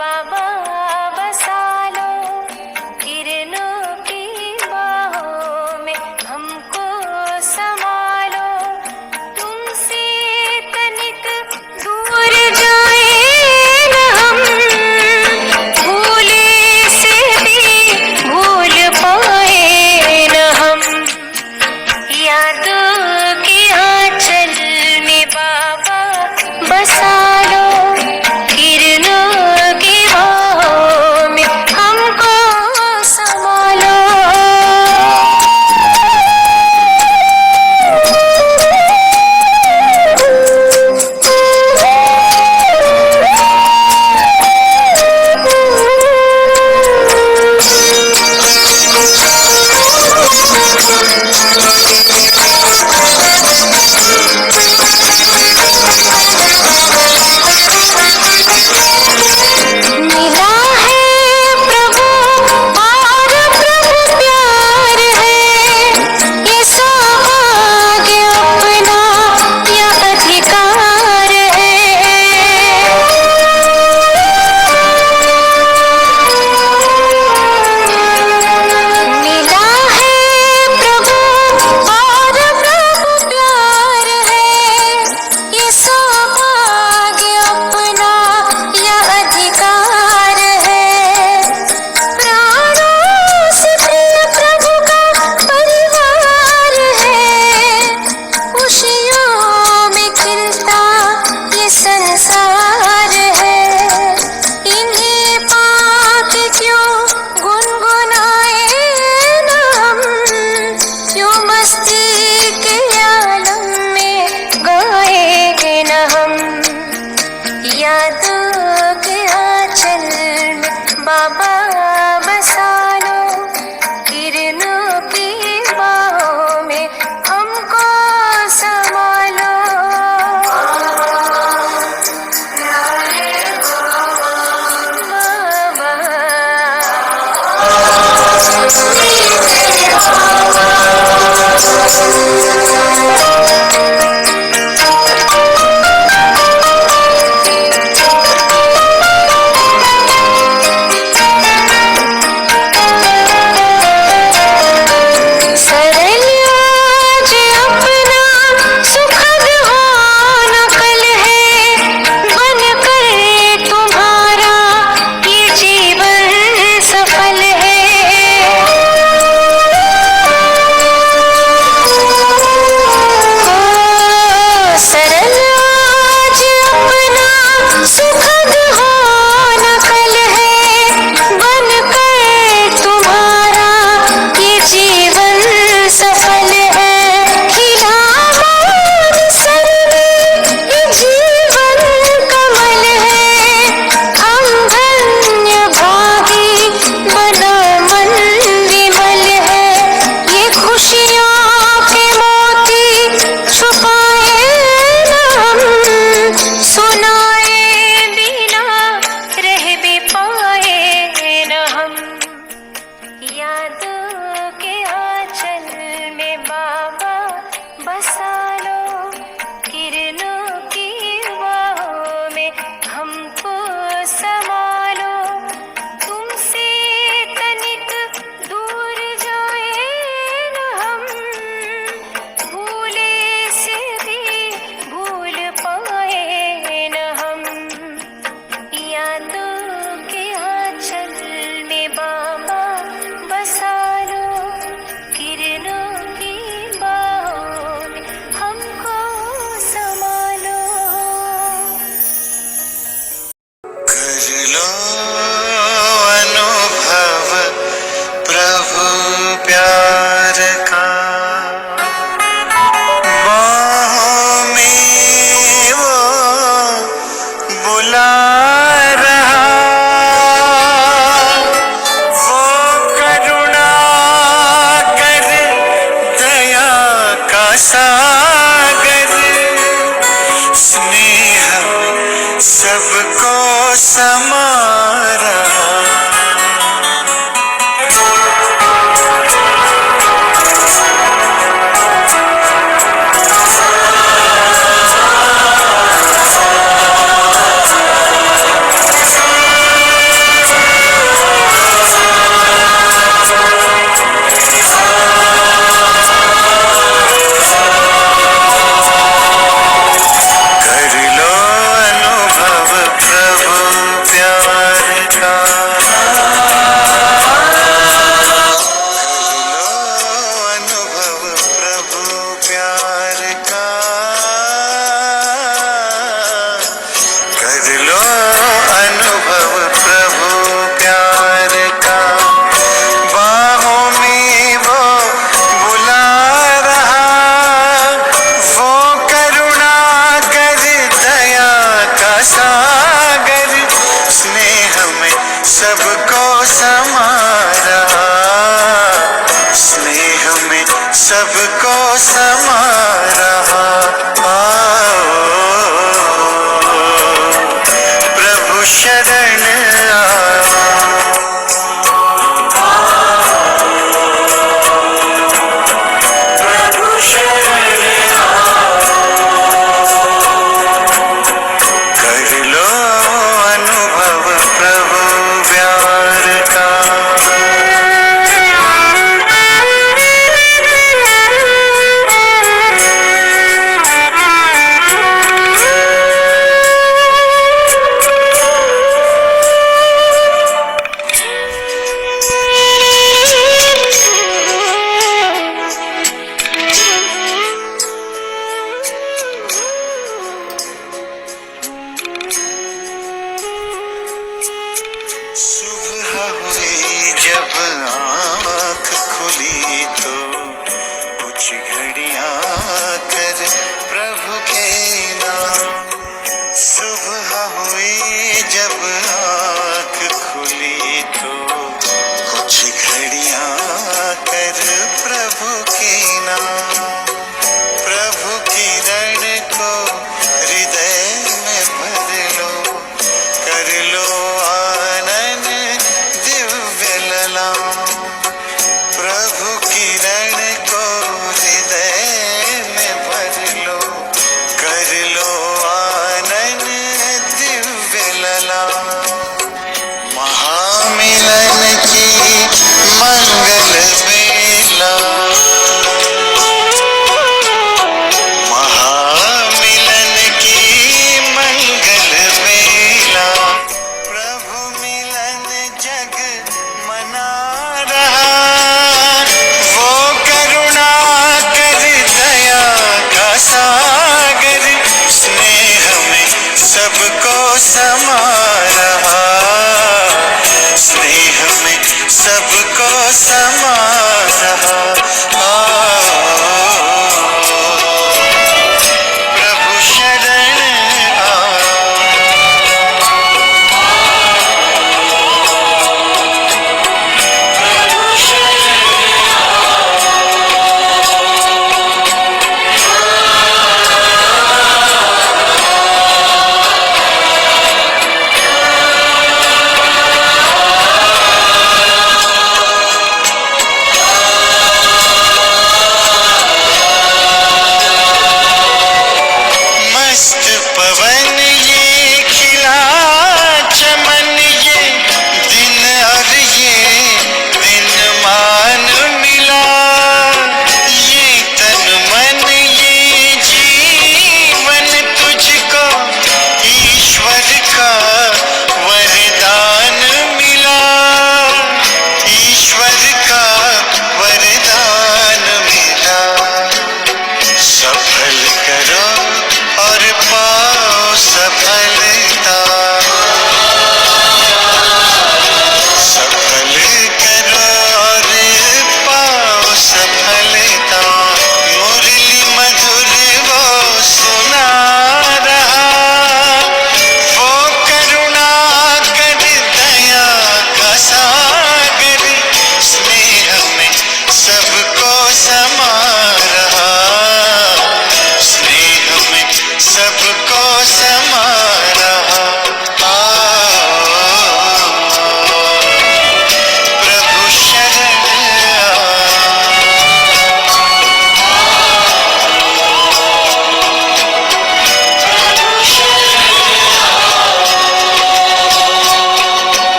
बाबा बसा लो किरणों की बाहों में, हमको संभालो तुमसे तनिक दूर जाए न हम, भूले से भी भूल पाए न हम। यादों के आंचल में बाबा बसा लो किरणों की बाहों में, हमको संभालो। मिला है प्रभु और प्रभु प्यार है, ये सौभाग्य अपना या अधिकार है। मिला है प्रभु और प्रभु प्यार है, ये सौभाग्य अपना या अधिकार है। प्राणों से प्रिय प्रभु का परिवार है, खुशियों में खिलता ये संसार है। इन्हें पाके क्यों गुनगुनाए न हम, क्यों मस्ती के आलम में गाए न हम। यादों के आंचल में बाबा बसा लो किरणों की बाहों में, हमको संभालो। सरल आज अपना सुखद हो नकल है, बनकर तुम्हारा ये जीवन सफल है। सबको समा रहा, स्नेह में सबको समा रहा। प्रभु शरण आओ, प्रभु शरण आओ, कर लो अनुभव प्रभु प्यार का।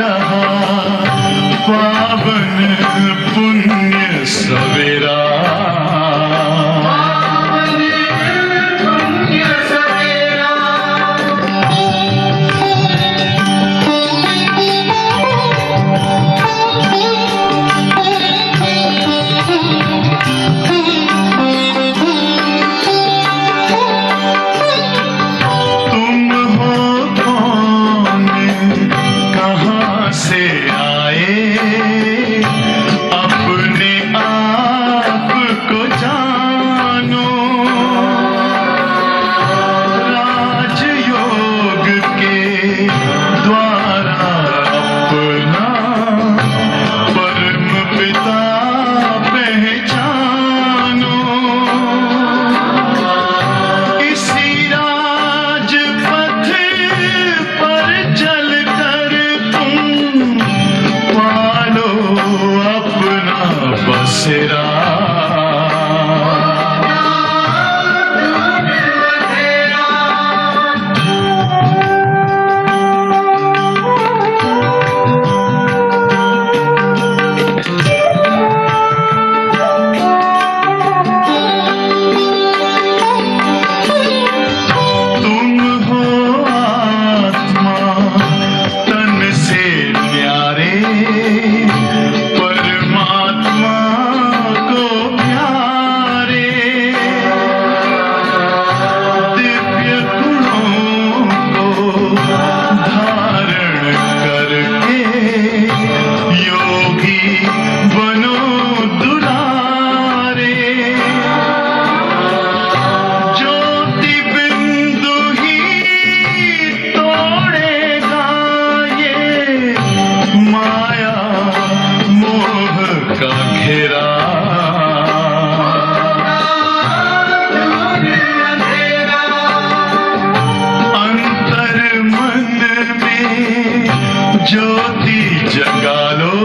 रहा पावन पुण्य सवेरा। ज्योति जगा लो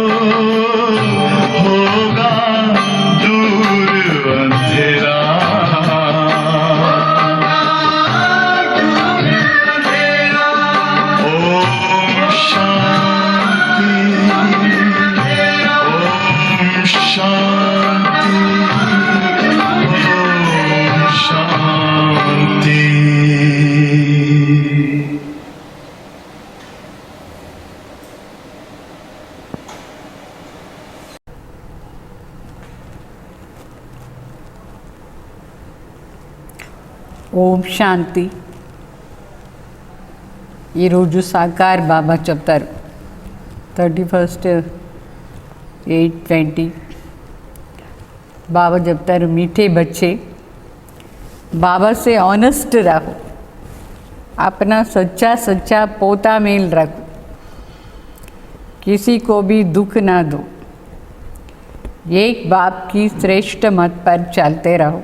होगा दूर अंधेरा। ओम शांति ओम शांति ओम शांति। ఓం శాంతి. ఈరోజు సాకార్ బాబా చెప్తారు 31/8/20 बाबा చెప్తారు मीठे बच्चे बाबा से ऑनेस्ट रहो, अपना सच्चा सच्चा पोता मेल रखो, किसी को भी दुख ना दो, एक बाप की श्रेष्ठ मत पर चलते रहो।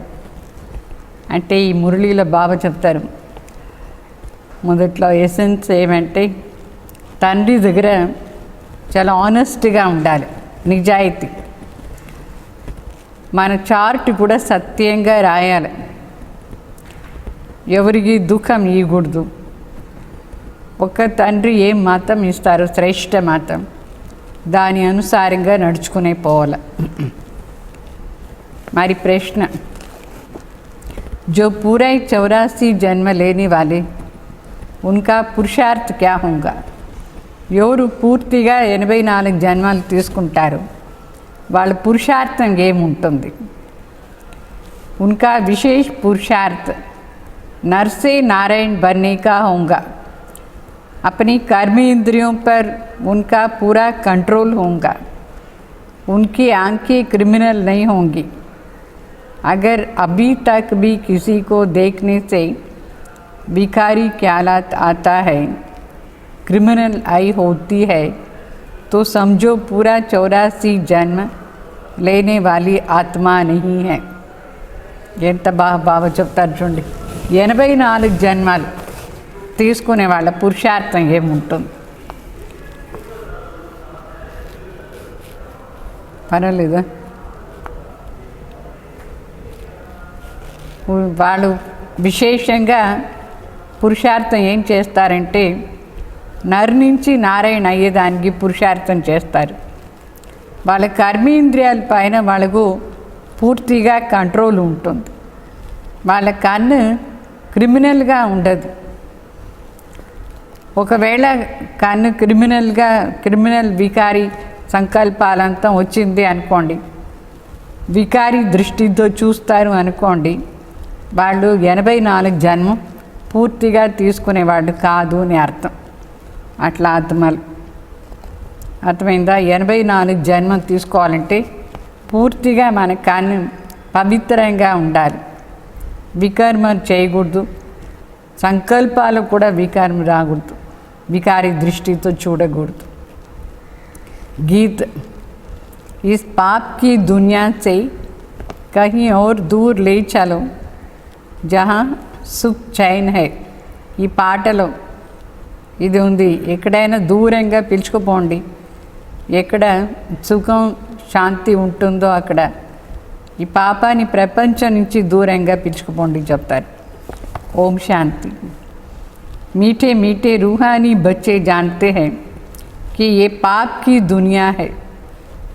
అంటే ఈ మురళీలో బాబా చెప్తారు మొదట్లో ఎసెన్స్ ఏమంటే తండ్రి దగ్గర చాలా ఆనెస్ట్గా ఉండాలి, నిజాయితీ, మన చార్ట్ కూడా సత్యంగా రాయాలి, ఎవరికి దుఃఖం ఇవ్వకూడదు. ఒక తండ్రి ఏం మతం ఇస్తారు శ్రేష్ఠ మతం దాని అనుసారంగా నడుచుకునే పోవాలి. మరి ప్రశ్న, जो पूरा 84 जन्म लेने वाले उनका पुरुषार्थ क्या होगा? ఎవరు పూర్తిగా 84 జన్మలు తీసుకుంటారు వాళ్ళ పురుషార్థం ఏముంటుంది? उनका विशेष पुरुषार्थ नर से नारायण बनने का होगा। अपनी कर्मेंद्रियों पर उनका पूरा कंट्रोल होगा, उनकी आंखें क्रिमिनल नहीं होंगी। अगर अभी तक भी किसी को देखने से भिखारी ख्यालात आता है, क्रिमिनल आई होती है, तो समझो पूरा 84 जन्म लेने वाली आत्मा नहीं है। ఎంత బాగా చెప్తారు చూడండి, 84 జన్మలు తీసుకునే వాళ్ళ పురుషార్థం ఏముంటుంది? పర్వాలేదా? వాళ్ళు విశేషంగా పురుషార్థం ఏం చేస్తారంటే నర్ నుంచి నారాయణ అయ్యేదానికి పురుషార్థం చేస్తారు. వాళ్ళ కర్మేంద్రియాల పైన వాళ్ళకు పూర్తిగా కంట్రోల్ ఉంటుంది. వాళ్ళ కన్ను క్రిమినల్గా ఉండదు. ఒకవేళ కన్ను క్రిమినల్ వికారి సంకల్పాలంతా వచ్చింది అనుకోండి, వికారి దృష్టితో చూస్తారు అనుకోండి, వాళ్ళు 84 జన్మం పూర్తిగా తీసుకునేవాళ్ళు కాదు అని అర్థం. అట్లా ఆత్మలు అర్థమైందా? 84 జన్మం తీసుకోవాలంటే పూర్తిగా మన కన్ను పవిత్రంగా ఉండాలి, వికర్మం చేయకూడదు, సంకల్పాలు కూడా వికర్మ రాకూడదు, వికారి దృష్టితో చూడకూడదు. गीत इस पाप की दुनिया से कहीं और दूर ले चलो जहाँ సుఖ్ చైన్ హై. ఈ పాటలో ఇది ఉంది, ఎక్కడైనా దూరంగా పిలుచుకుపోండి, ఎక్కడ సుఖం శాంతి ఉంటుందో అక్కడ. ఈ పాపాన్ని ప్రపంచం నుంచి దూరంగా పిలుచుకుపోండి చెప్తారు. ఓం శాంతి. मीठे मीठे रूहानी बच्चे जानते हैं कि ये पाप की दुनिया है,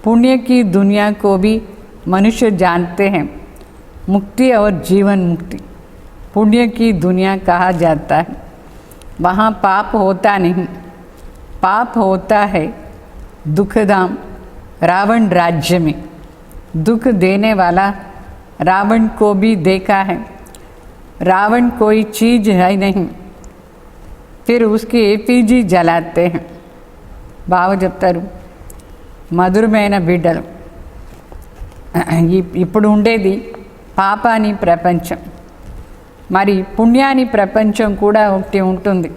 पुण्य की दुनिया को भी मनुष्य जानते हैं. मुक्ति और जीवन मुक्ति पुण्य की दुनिया कहा जाता है. वहाँ पाप होता नहीं, पाप होता है दुखधाम रावण राज्य में. दुख देने वाला रावण को भी देखा है. रावण कोई चीज़ है नहीं, फिर उसकी एपीजी जलाते हैं. బావ చెప్తారు, మధురమైన బిడ్డలు, ఇప్పుడు ఉండేది పాపాని ప్రపంచం, మరి పుణ్యాని ప్రపంచం కూడా ఒకటి ఉంటుంది.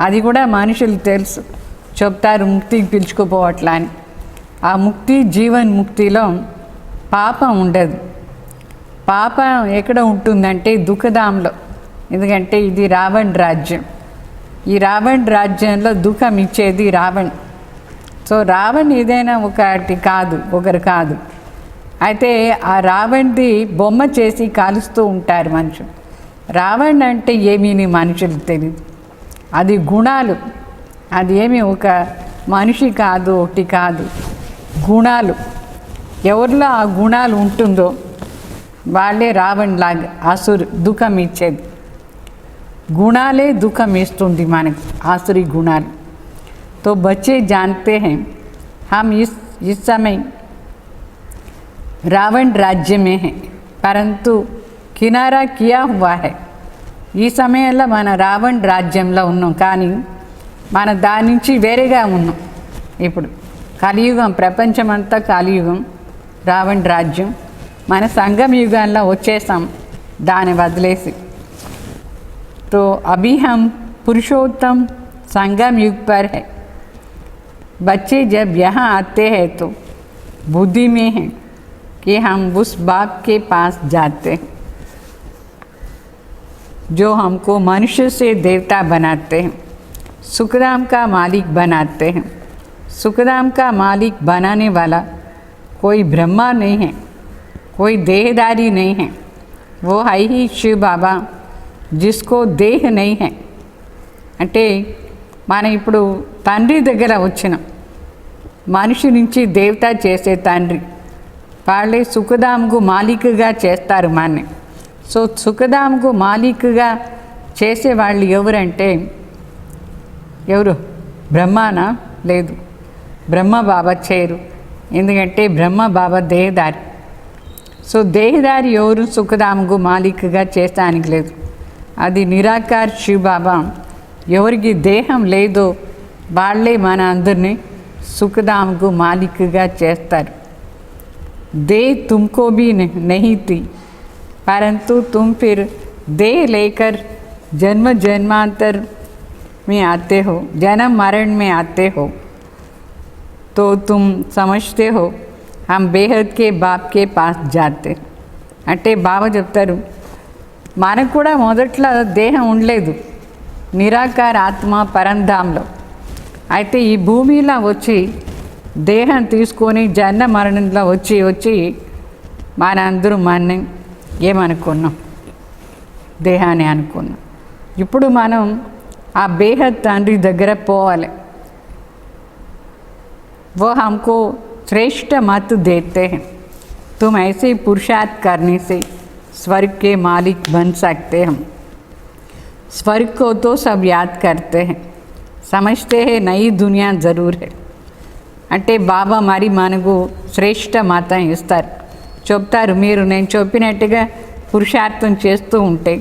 అది కూడా మనుషులు తెలుసు, చెప్తారు ముక్తికి పిలుచుకుపోవట్లా అని. ఆ ముక్తి జీవన్ ముక్తిలో పాపం ఉండదు. పాపం ఎక్కడ ఉంటుందంటే దుఃఖధాంలో, ఎందుకంటే ఇది రావణ్ రాజ్యం. ఈ రావణ్ రాజ్యంలో దుఃఖం ఇచ్చేది రావణ్. సో రావణ్ ఏదైనా ఒకరు కాదు. అయితే ఆ రావణ్ది బొమ్మ చేసి కాలుస్తూ ఉంటారు మనుషులు. రావణ్ అంటే ఏమీ మనుషులకు తెలియదు, అది గుణాలు, అది ఏమి ఒక మనిషి కాదు, ఒకటి కాదు, గుణాలు. ఎవరిలో ఆ గుణాలు ఉంటుందో వాళ్ళే రావణ్ లాగా అసురు దుఃఖం ఇచ్చేది. गुणाले दुखम इस्तुंदी माने आसुरी गुणाल. तो बच्चे जानते हैं हम इस समय रावण राज्य में हैं, परंतु किनारा किया हुआ है. ఈ సమయంలో మన రావణ్ రాజ్యంలో ఉన్నాం, కానీ మన దాని నుంచి వేరేగా ఉన్నాం. ఇప్పుడు కలియుగం, ప్రపంచమంతా కలియుగం, రావణ్ రాజ్యం. మన సంగమ యుగంలో వచ్చేసాం దాన్ని వదిలేసి. तो अभी हम पुरुषोत्तम संगम युग पर है. बच्चे जब यहाँ आते हैं तो बुद्धि में है कि हम उस बाप के पास जाते हैं जो हमको मनुष्य से देवता बनाते हैं, सुखधाम का मालिक बनाते हैं. सुखधाम का मालिक बनाने वाला कोई ब्रह्मा नहीं है, कोई देहदारी नहीं है, वो है ही शिव बाबा जिसको देह नहीं है. అంటే మనం ఇప్పుడు తండ్రి దగ్గర వచ్చినాం, మనిషి నుంచి దేవత చేసే తండ్రి వాళ్ళే సుఖధామ్కు మాలిక్గా చేస్తారు మనని. సో సుఖధామ్కు మాలిక్గా చేసే వాళ్ళు ఎవరంటే ఎవరు? బ్రహ్మానా? లేదు, బ్రహ్మ బాబా చేయరు, ఎందుకంటే బ్రహ్మ బాబా దేహదారి. సో దేహదారి ఎవరు సుఖధామ్కు మాలిక్గా చేస్తానికి లేదు. అది నిరాకార్ శివ బాబా. ఎవరికి దేహం లేదో వాళ్ళే మన అందరినీ సుఖధామ్కు మాలిక్గా చేస్తారు. दे तुमको भी नहीं थी, परंतु तुम फिर देह लेकर जन्म जन्मांतर में आते हो, जन्म मरण में आते हो, तो तुम समझते हो हम बेहद के बाप के पास जाते. అంటే బాబా చెప్తారు, మనకు కూడా మొదట్లో దేహం ఉండలేదు, నిరాకార ఆత్మ పరంధాంలో. అయితే ఈ భూమిలో వచ్చి దేహం తీసుకొని జన్మ మరణంలో వచ్చి మనందరూ మన ఏమనుకున్నాం? దేహాన్ని అనుకున్నాం. ఇప్పుడు మనం ఆ బేహద్ తండ్రి దగ్గర పోవాలి. वो हमको श्रेष्ठ मत देते हैं, तुम ऐसे पुरुषार्थ करने से स्वर्ग के मालिक बन सकते हम. स्वर्ग को तो सब याद करते हैं, समझते हैं नई दुनिया ज़रूर है. అంటే బాబా మరి మనకు శ్రేష్ఠ మతం ఇస్తారు, చెప్తారు మీరు నేను చెప్పినట్టుగా పురుషార్థం చేస్తూ ఉంటే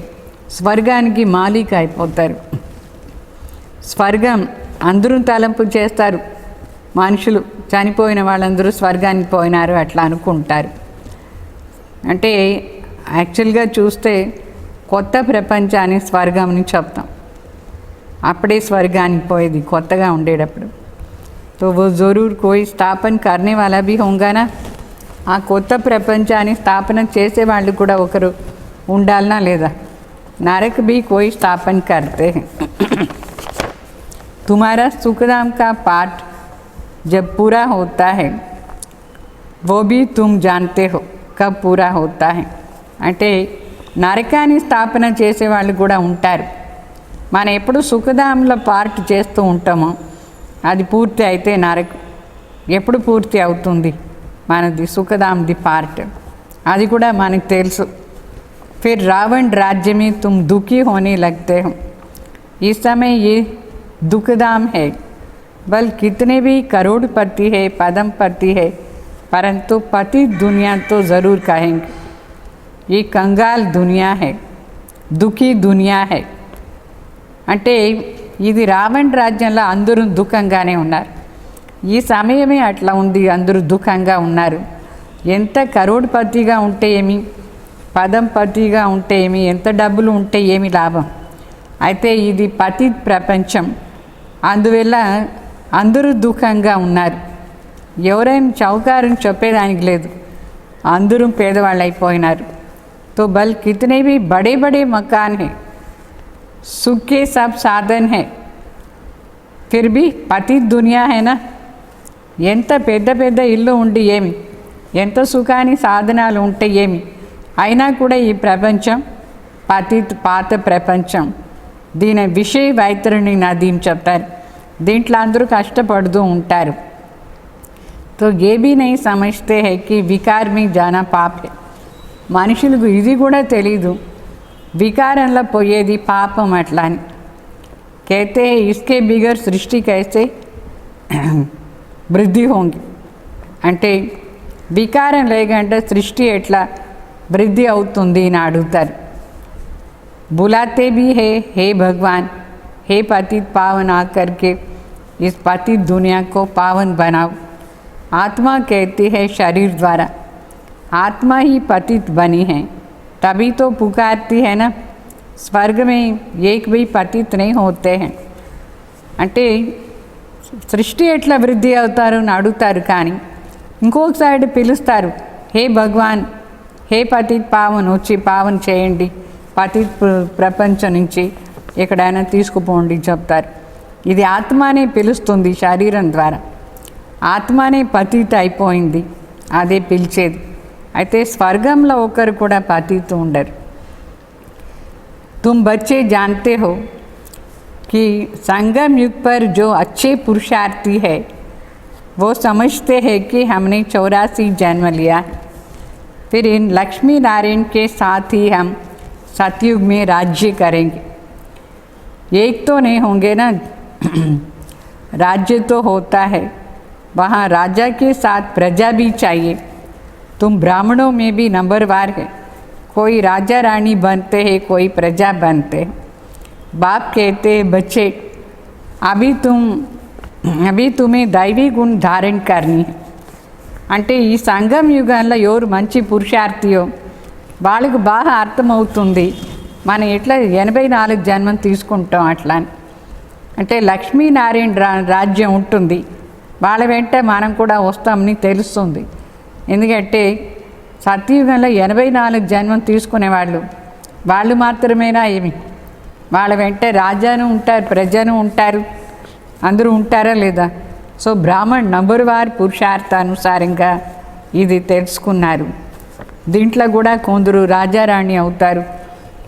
స్వర్గానికి మాలిక్ అయిపోతారు. స్వర్గం అందరూ తలంపు చేస్తారు, మనుషులు చనిపోయిన వాళ్ళందరూ స్వర్గానికి పోయినారు అట్లా అనుకుంటారు. అంటే యాక్చువల్గా చూస్తే కొత్త ప్రపంచాన్ని స్వర్గంని చెప్తాం, అప్పుడే స్వర్గానికి పోయేది కొత్తగా ఉండేటప్పుడు. तो वो ज़रूर कोई स्थापन करने वाला भी होगा ना. ఆ కొత్త ప్రపంచాన్ని స్థాపన చేసే వాళ్ళు కూడా ఒకరు ఉండాలనా లేదా. नरक भी कोई स्थापन करते हैं. तुम्हारा सुखधाम का पाठ जब पूरा होता है वो भी तुम जानते हो कब पूरा होता है. అంటే నరకాన్ని స్థాపన చేసేవాళ్ళు కూడా ఉంటారు. మనం ఎప్పుడు సుఖధాంలో పార్ట్ చేస్తూ ఉంటామో అది పూర్తి అయితే నరకం ఎప్పుడు పూర్తి అవుతుంది, మనది సుఖధాంది పార్ట్, అది కూడా మనకు తెలుసు. फिर रावण राज्य में तुम दुखी होने लगते हो. इस समय ये दुखधाम है, बल कितने भी करोड़पति है पदमपति है, परंतु पति दुनिया तो ज़रूर कहेंगे. ये कंगाल दुनिया है, दुखी दुनिया है. అంటే ఇది రావణ్ రాజ్యంలో అందరూ దుఃఖంగానే ఉన్నారు. ఈ సమయమే అట్లా ఉంది, అందరూ దుఃఖంగా ఉన్నారు. ఎంత కరోడ్పతిగా ఉంటే ఏమి, పదంపతిగా ఉంటే ఏమి, ఎంత డబ్బులు ఉంటే ఏమి లాభం. అయితే ఇది పతి ప్రపంచం, అందువల్ల అందరూ దుఃఖంగా ఉన్నారు. ఎవరైనా చౌకారం చెప్పేదానికి లేదు, అందరూ పేదవాళ్ళు అయిపోయినారు. తో బల్ కితనే भी बड़े बड़े मकान है, सुख के सब साधन है, फिर भी పతి దునియా है ना. ఎంత పెద్ద పెద్ద ఇల్లు ఉండి ఏమి, ఎంత సుఖాన్ని సాధనాలు ఉంటే ఏమి, అయినా కూడా ఈ ప్రపంచం పాత ప్రపంచం. దీని విషయ వైతరిణి నది అని చెప్తారు. దీంట్లో అందరూ కష్టపడుతూ ఉంటారు. तो ये भी नहीं समझते हैं कि विकार में जाना पाप है. మనుషులకు ఇది కూడా తెలీదు, వికారంలో పోయేది పాపం అట్లా అని. कहते हैं इसके बिगर सृष्टि कैसे వృద్ధి होंगी. అంటే వికారం లేకంటే సృష్టి ఎట్లా వృద్ధి అవుతుంది అని అడుగుతారు. बुलाते भी है हे भगवान, हे पतित पावन आकर के इस पतित दुनिया को पावन बनाओ. आत्मा कहती है शरीर द्वारा, आत्मा ही पतित बनी है, तभी तो पुकारती है ना. स्वर्ग में एक भी पतित नहीं होते हैं. అంటే సృష్టి ఎట్లా వృద్ధి అవుతారు అని అడుగుతారు, కానీ ఇంకొక సైడ్ పిలుస్తారు, హే భగవాన్, హే పతిత్ పావన్, వచ్చి పావన్ చేయండి, పతిత్ ప్రపంచం నుంచి ఎక్కడైనా తీసుకుపోండి చెప్తారు. ఇది ఆత్మనే పిలుస్తుంది శరీరం ద్వారా, ఆత్మనే పతిత అయిపోయింది, అదే పిలిచేది. అయితే స్వర్గంలో ఒకరు కూడా పతిత ఉండరు. तुम बच्चे जानते हो कि संगम युग पर जो अच्छे पुरुषार्थी है वो समझते हैं कि हमने 84 जन्म लिया, फिर इन लक्ष्मी नारायण के साथ ही हम सतयुग में राज्य करेंगे. एक तो नहीं होंगे ना, राज्य तो होता है, वहाँ राजा के साथ प्रजा भी चाहिए. तुम ब्राह्मणों में भी नंबरवार है, कोई राजा रानी बनते हैं, कोई प्रजा बनते हैं. बाप कहते हैं बच्चे अभी तुम्हें दैवी गुण धारण करनी है. అంటే ఈ సంగం యుగంలో ఎవరు మంచి పురుషార్థియో వాళ్ళకు బాగా అర్థమవుతుంది మనం ఎట్లా 84 జన్మం తీసుకుంటాం అట్లా అని. అంటే లక్ష్మీనారాయణ రాజ్యం ఉంటుంది, వాళ్ళ వెంట మనం కూడా వస్తామని తెలుస్తుంది. ఎందుకంటే సత్యయుగంలో 84 జన్మం తీసుకునేవాళ్ళు వాళ్ళు మాత్రమేనా ఏమి, వాళ్ళ వెంట రాజాను ఉంటారు, ప్రజను ఉంటారు, అందరూ ఉంటారా లేదా. సో బ్రాహ్మణ్ నంబర్ వారి పురుషార్థానుసారంగా ఇది తెలుసుకున్నారు. దీంట్లో కూడా కొందరు రాజారాణి అవుతారు,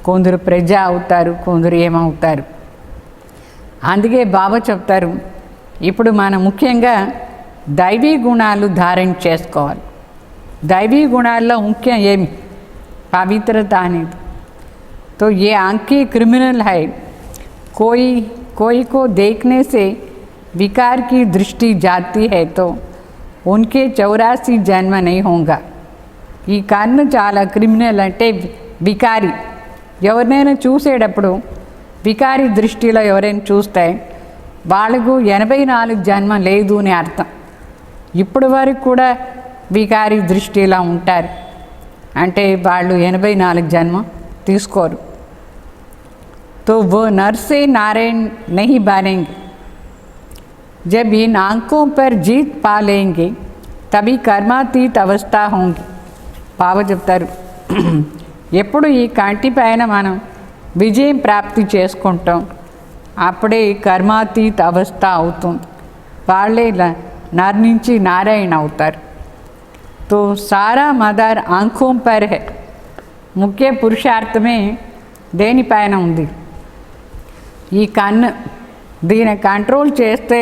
కొందరు ప్రజ అవుతారు, కొందరు ఏమవుతారు. అందుకే బాబా చెప్తారు, ఇప్పుడు మనం ముఖ్యంగా దైవీ గుణాలు ధారణ చేసుకోవాలి. దైవీ గుణాల్లో ముఖ్యం ఏమి? పవిత్రత అనేది. तो ये आंखें क्रिमिनल है, कोई को देखने से विकार की दृष्टि जाती है तो उनके 84 जन्म नहीं होगा. ఈ కన్ను చాలా క్రిమినల్, అంటే వికారి. ఎవరినైనా చూసేటప్పుడు వికారి దృష్టిలో ఎవరైనా చూస్తే వాళ్ళకు 84 జన్మ లేదు అని అర్థం. ఇప్పటి వరకు కూడా వికారి దృష్టిలో ఉంటారు అంటే వాళ్ళు 84 జన్మ తీసుకోరు. तो वो नर से नारायण नहीं बनेंगे. जब इन आंखों पर जीत पा लेंगे तभी कर्मातीत अवस्था होंगी. బాబా చెప్తారు, ఎప్పుడు ఈ కంటి పైన మనం విజయం ప్రాప్తి చేసుకుంటాం అప్పుడే కర్మాతీత అవస్థ అవుతుంది. వాళ్ళే నర్ నుంచి నారాయణ అవుతారు. तो सारा मदार आंखों पर है. ముఖ్య పురుషార్థమే దేనిపైన ఉంది? ఈ కన్ను. దీన్ని కంట్రోల్ చేస్తే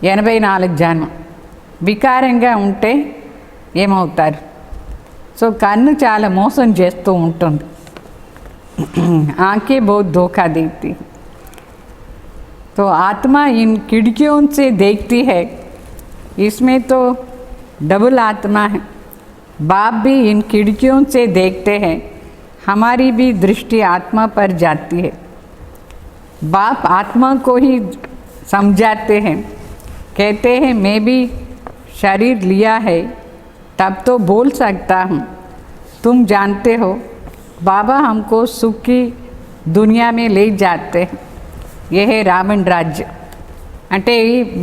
84 జన్మ. వికారంగా ఉంటే ఏమవుతారు? సో కన్ను చాలా మోసం చేస్తూ ఉంటుంది. आंखें बहुत धोखा देती. तो आत्मा इन खिड़कियों से देखती है. इसमें तो डबल आत्मा है. बाप भी इन खिड़कियों से देखते हैं. हमारी भी दृष्टि आत्मा पर जाती है. बाप आत्मा को ही समझाते हैं, कहते हैं मैं भी शरीर लिया है तब तो बोल सकता हूँ. तुम जानते हो बाबा हमको सुख की दुनिया में ले जाते हैं. ये है రావణ్ రాజ్య. అంటే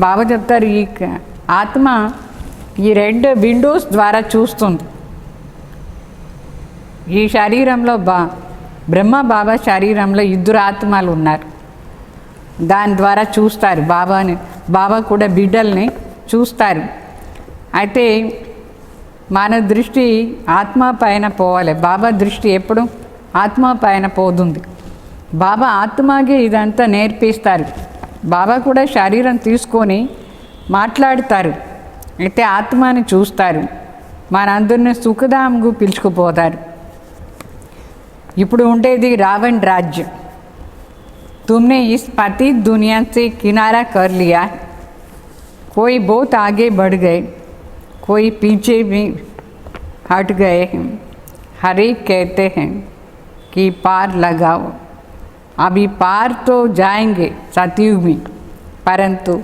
బాబా చెప్తారు, ఈ ఆత్మ ఈ 2 విండోస్ ద్వారా చూస్తుంది. ఈ శరీరంలో బ్రహ్మ బాబా శరీరంలో 2 ఆత్మలు ఉన్నారు. దాని ద్వారా చూస్తారు బాబా కూడా బిడ్డల్ని చూస్తారు. అయితే మన దృష్టి ఆత్మ పైన పోవాలి. బాబా దృష్టి ఎప్పుడు ఆత్మ పైన పోతుంది. బాబా ఆత్మకి ఇదంతా నేర్పిస్తారు. బాబా కూడా శరీరం తీసుకొని మాట్లాడతారు, అయితే ఆత్మని చూస్తారు. మనందరిని సుఖధాంకు పిలుచుకుపోతారు. ఇప్పుడు ఉండేది రావణ్ राज्य. तुमने इस पतित दुनिया से किनारा कर लिया. कोई बहुत आगे बढ़ गए, कोई पीछे भी हट गए हैं. हर एक कहते हैं कि पार लगाओ. अभी पार तो जाएंगे सतयुग में, परंतु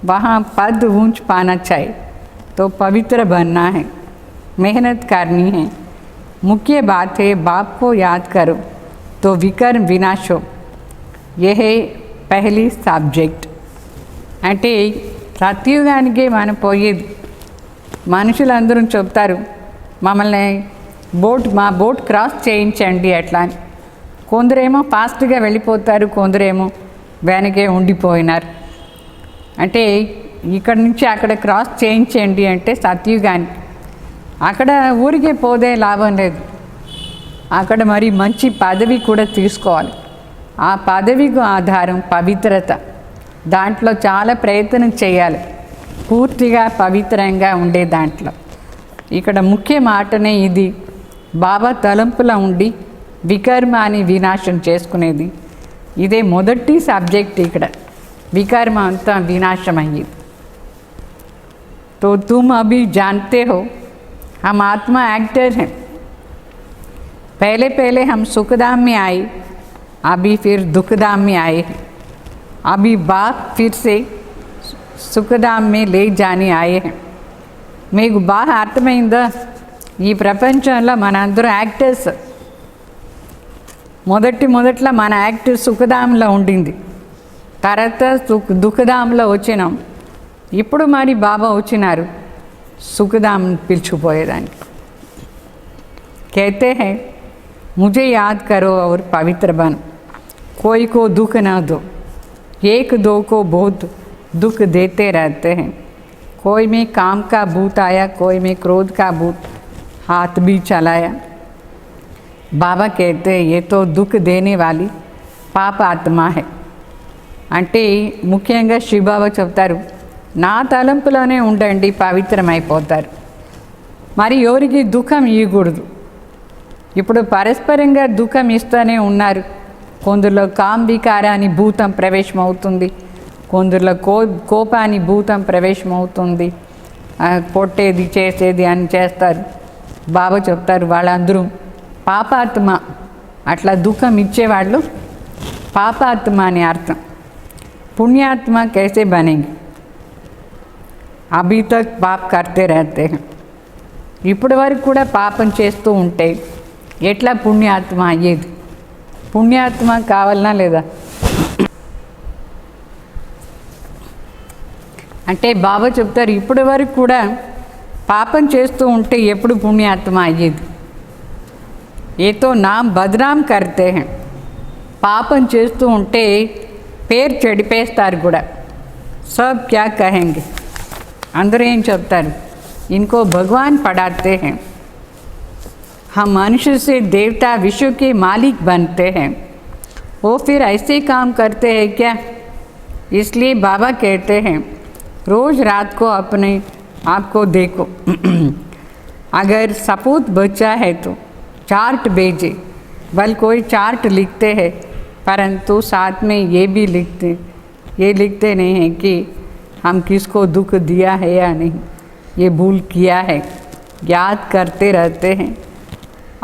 वहाँ पद ऊंच पाना चाहिए. तो पवित्र बनना है, मेहनत करनी है. मुख्य बात है बाप को याद करो तो विकर्म विनाश हो. यह है पहली सब्जेक्ट. అంటే సత్యుగానికి మనం పోయేది. మనుషులందరూ చెప్తారు మమ్మల్ని మా బోట్ క్రాస్ చేయించండి అట్లా అని. కొందరేమో ఫాస్ట్గా వెళ్ళిపోతారు, కొందరేమో వెనకే ఉండిపోయినారు. అంటే ఇక్కడ నుంచి అక్కడ క్రాస్ చేయించండి అంటే సత్యుగానికి. అక్కడ ఊరికే పోదే లాభం లేదు, అక్కడ మరి మంచి పదవి కూడా తీసుకోవాలి. ఆ పదవికి ఆధారం పవిత్రత. దాంట్లో చాలా ప్రయత్నం చేయాలి పూర్తిగా పవిత్రంగా ఉండే దాంట్లో. ఇక్కడ ముఖ్య మాటనే ఇది. బాబా తలంపులో ఉండి వికర్మాన్ని వినాశం చేసుకునేది. ఇదే మొదటి సబ్జెక్ట్. ఇక్కడ వికర్మ అంతా వినాశం అయ్యేది. तो तुम अभी जानते हो हम आत्मा एक्टर हैं. पहले हम सुखधाम में आए, अभी फिर दुखधाम में आए हैं. अभी बाप फिर से సుఖధాం మే లే జాని ఆయే. మీకు బాగా అర్థమైందా? ఈ ప్రపంచంలో మనందరం యాక్టర్స్. మొదట్లో మన యాక్ట్ సుఖధాంలో ఉండింది, తర్వాత దుఃఖధాంలో వచ్చినాం. ఇప్పుడు మరి బాబా వచ్చినారు సుఖధాం పిలుచుకుపోయేదానికి. कहते हैं मुझे याद करो और पवित्र बनो. कोई को दुख न दो, एक दो को बहुत दुख देते रहते हैं. कोई में काम का भूत आया, कोई में क्रोध का भूत हाथ भी चलाया. बाबा कहते हैं ये तो दुख देने वाली पाप आत्मा है. అంటే ముఖ్యంగా శివబాబా చెప్తారు, నా తలంపులోనే ఉండండి, పవిత్రమైపోతారు. మరి ఎవరికి దుఃఖం ఇవ్వకూడదు. ఇప్పుడు పరస్పరంగా దుఃఖం ఇస్తూనే ఉన్నారు. కొందరిలో కాంబికారాని భూతం ప్రవేశమవుతుంది, కొందరిలో కోపాని భూతం ప్రవేశమవుతుంది. కొట్టేది చేసేది అని చేస్తారు. బాబా చెప్తారు వాళ్ళందరూ పాపాత్మ. అట్లా దుఃఖం ఇచ్చేవాళ్ళు పాపాత్మ అని అర్థం. పుణ్యాత్మ कैसे बनेंगे? అభీ తక్ పాప్ కర్తే రహతే హై. ఇప్పటి వరకు కూడా పాపం చేస్తూ ఉంటే ఎట్లా పుణ్యాత్మ అయ్యేది? పుణ్యాత్మ కావాలనా లేదా? అంటే బాబా చెప్తారు ఇప్పటి వరకు కూడా పాపం చేస్తూ ఉంటే ఎప్పుడు పుణ్యాత్మ అయ్యేది? ఏతో నామ్ బద్నాం కర్తే హై. పాపం చేస్తూ ఉంటే పేరు చెడిపేస్తారు కూడా. సబ్ క్యా కహెంగే, అందరూ ఏం చెప్తారు? इनको भगवान पढ़ाते हैं, हम मनुष्य से देवता विश्व के मालिक बनते हैं, वो फिर ऐसे काम करते हैं क्या? इसलिए बाबा कहते हैं रोज़ रात को अपने आप को देखो. अगर सपूत बच्चा है तो चार्ट भेजे. बल कोई चार्ट लिखते हैं परंतु साथ में ये लिखते नहीं हैं कि हम किसको दुख दिया है या नहीं, ये भूल किया है. याद करते रहते हैं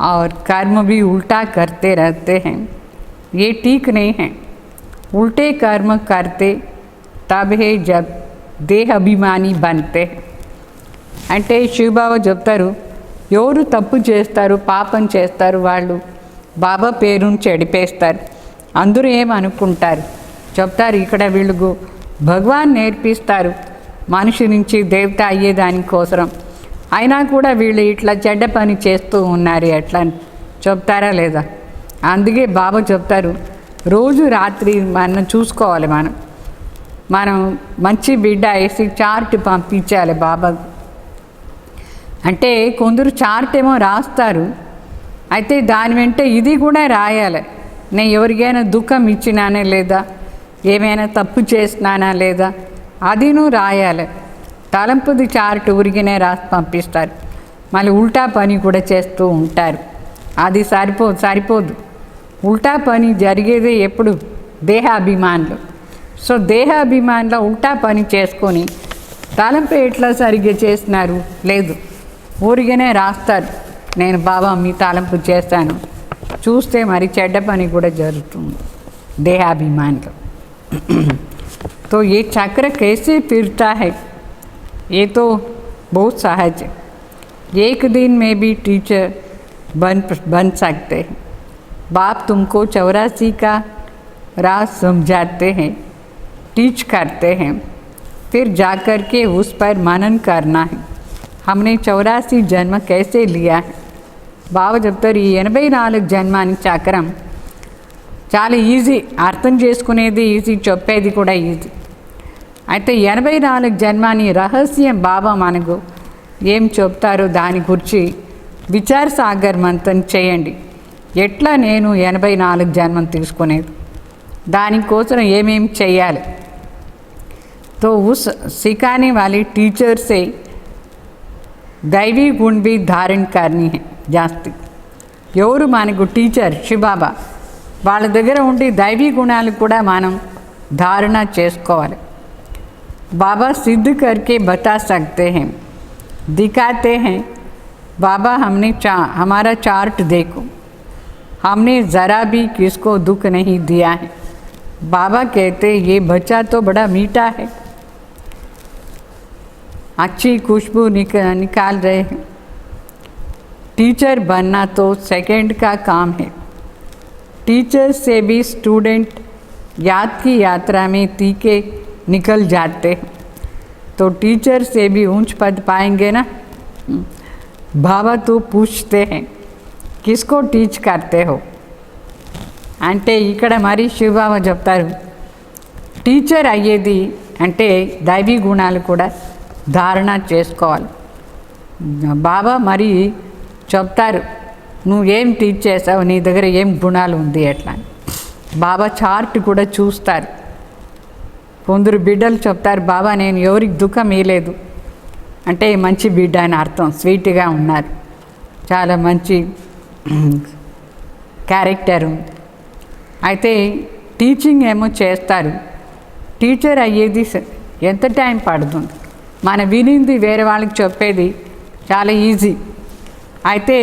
और कर्म भी उल्टा करते रहते हैं. ये ठीक नहीं है. उल्टे कर्म करते तब है जब देह अभिमानी बनते हैं. అంటే శివబాబా చెప్తారు ఎవరు తప్పు చేస్తారు, పాపం చేస్తారు, వాళ్ళు బాబా పేరును చెడిపేస్తారు. అందరూ ఏమనుకుంటారు చెప్తారు, ఇక్కడ వీళ్ళు భగవాన్ నేర్పిస్తారు మనిషి నుంచి దేవత అయ్యేదానికోసం, అయినా కూడా వీళ్ళు ఇట్లా చెడ్డ పని చేస్తూ ఉన్నారు ఎట్లా అని చెప్తారా లేదా? అందుకే బాబా చెప్తారు రోజు రాత్రి మనం చూసుకోవాలి. మనం మంచి బిడ్డ వేసి చార్ట్ పంపించాలి బాబా. అంటే కొందరు చార్ట్ ఏమో రాస్తారు, అయితే దాని వెంట ఇది కూడా రాయాలి. నేను ఎవరికైనా దుఃఖం ఇచ్చినానా లేదా, ఏమైనా తప్పు చేసినానా లేదా, అది నువ్వు రాయాలి. తలంపుది చార్ట్ ఊరికినే రాసి పంపిస్తారు, మళ్ళీ ఉల్టా పని కూడా చేస్తూ ఉంటారు. అది సరిపోదు. ఉల్టా పని జరిగేదే ఎప్పుడు? దేహాభిమానులు. సో దేహాభిమానులు ఉల్టా పని చేసుకొని తలంపు ఎట్లా సరిగ్గా చేసినారు లేదు, ఊరిగానే రాస్తారు నేను బాబా మీ తలంపు చేస్తాను. చూస్తే మరి చెడ్డ పని కూడా జరుగుతుంది దేహాభిమానులు. तो ये चक्र कैसे फिरता है, ये तो बहुत सहज है. एक दिन में भी टीचर बन सकते हैं. बाप तुमको 84 का राज समझाते हैं, टीच करते हैं, फिर जाकर के उस पर मनन करना है. हमने 84 जन्म कैसे लिया है? బాబా చెప్తారు ఈ 84 జన్మాని చక్రం చాలా ఈజీ, అర్థం చేసుకునేది ఈజీ, చెప్పేది కూడా ఈజీ. అయితే 84 జన్మాని రహస్యం బాబా మనకు ఏం చెప్తారో దాని గురించి విచార సాగర్ మంతన్ చేయండి. ఎట్లా నేను 84 జన్మం తీసుకునేది, దానికోసం ఏమేమి చేయాలి. तो उस सिखाने वाले टीचर से दैवी गुण भी धारण करनी है जास्ती. ఎవరు మనకు టీచర్ శివబాబా, వాళ్ళ దగ్గర ఉండి దైవీ గుణాలు కూడా మనం ధారణ చేసుకోవాలి. बाबा सिद्ध करके बता सकते हैं, दिखाते हैं. बाबा हमारा चार्ट देखो, हमने ज़रा भी किसको दुख नहीं दिया है. बाबा कहते ये बच्चा तो बड़ा मीठा है, अच्छी खुशबू निकाल रहे हैं. टीचर बनना तो सेकंड का काम है. टीचर से भी स्टूडेंट याद की यात्रा में तीखे निकल जाते हैं. तो टीचर से भी ऊंच पद पाएंगे ना. बाबा तो पूछते हैं किसको टीच करते हो. అంటే ఇక్కడ మరి శివబాబా చెప్తారు టీచర్ అయ్యేది అంటే దైవీ గుణాలు కూడా ధారణ చేసుకోవాలి. బాబా మరి చెప్తారు నువ్వేం టీచ్ చేసావు, నీ దగ్గర ఏం గుణాలు ఉంది ఎట్లా. బాబా చార్ట్ కూడా చూస్తారు, కొందరు బిడ్డలు చెప్తారు, బాబా నేను ఎవరికి దుఃఖం ఇవ్వలేదు అంటే మంచి బిడ్డ అని అర్థం, స్వీట్గా ఉన్నారు, చాలా మంచి క్యారెక్టర్ ఉంది. అయితే టీచింగ్ ఏమో చేస్తారు, టీచర్ అయ్యేది ఎంత టైం పడుతుంది, మన వినింది వేరే వాళ్ళకి చెప్పేది చాలా ఈజీ. అయితే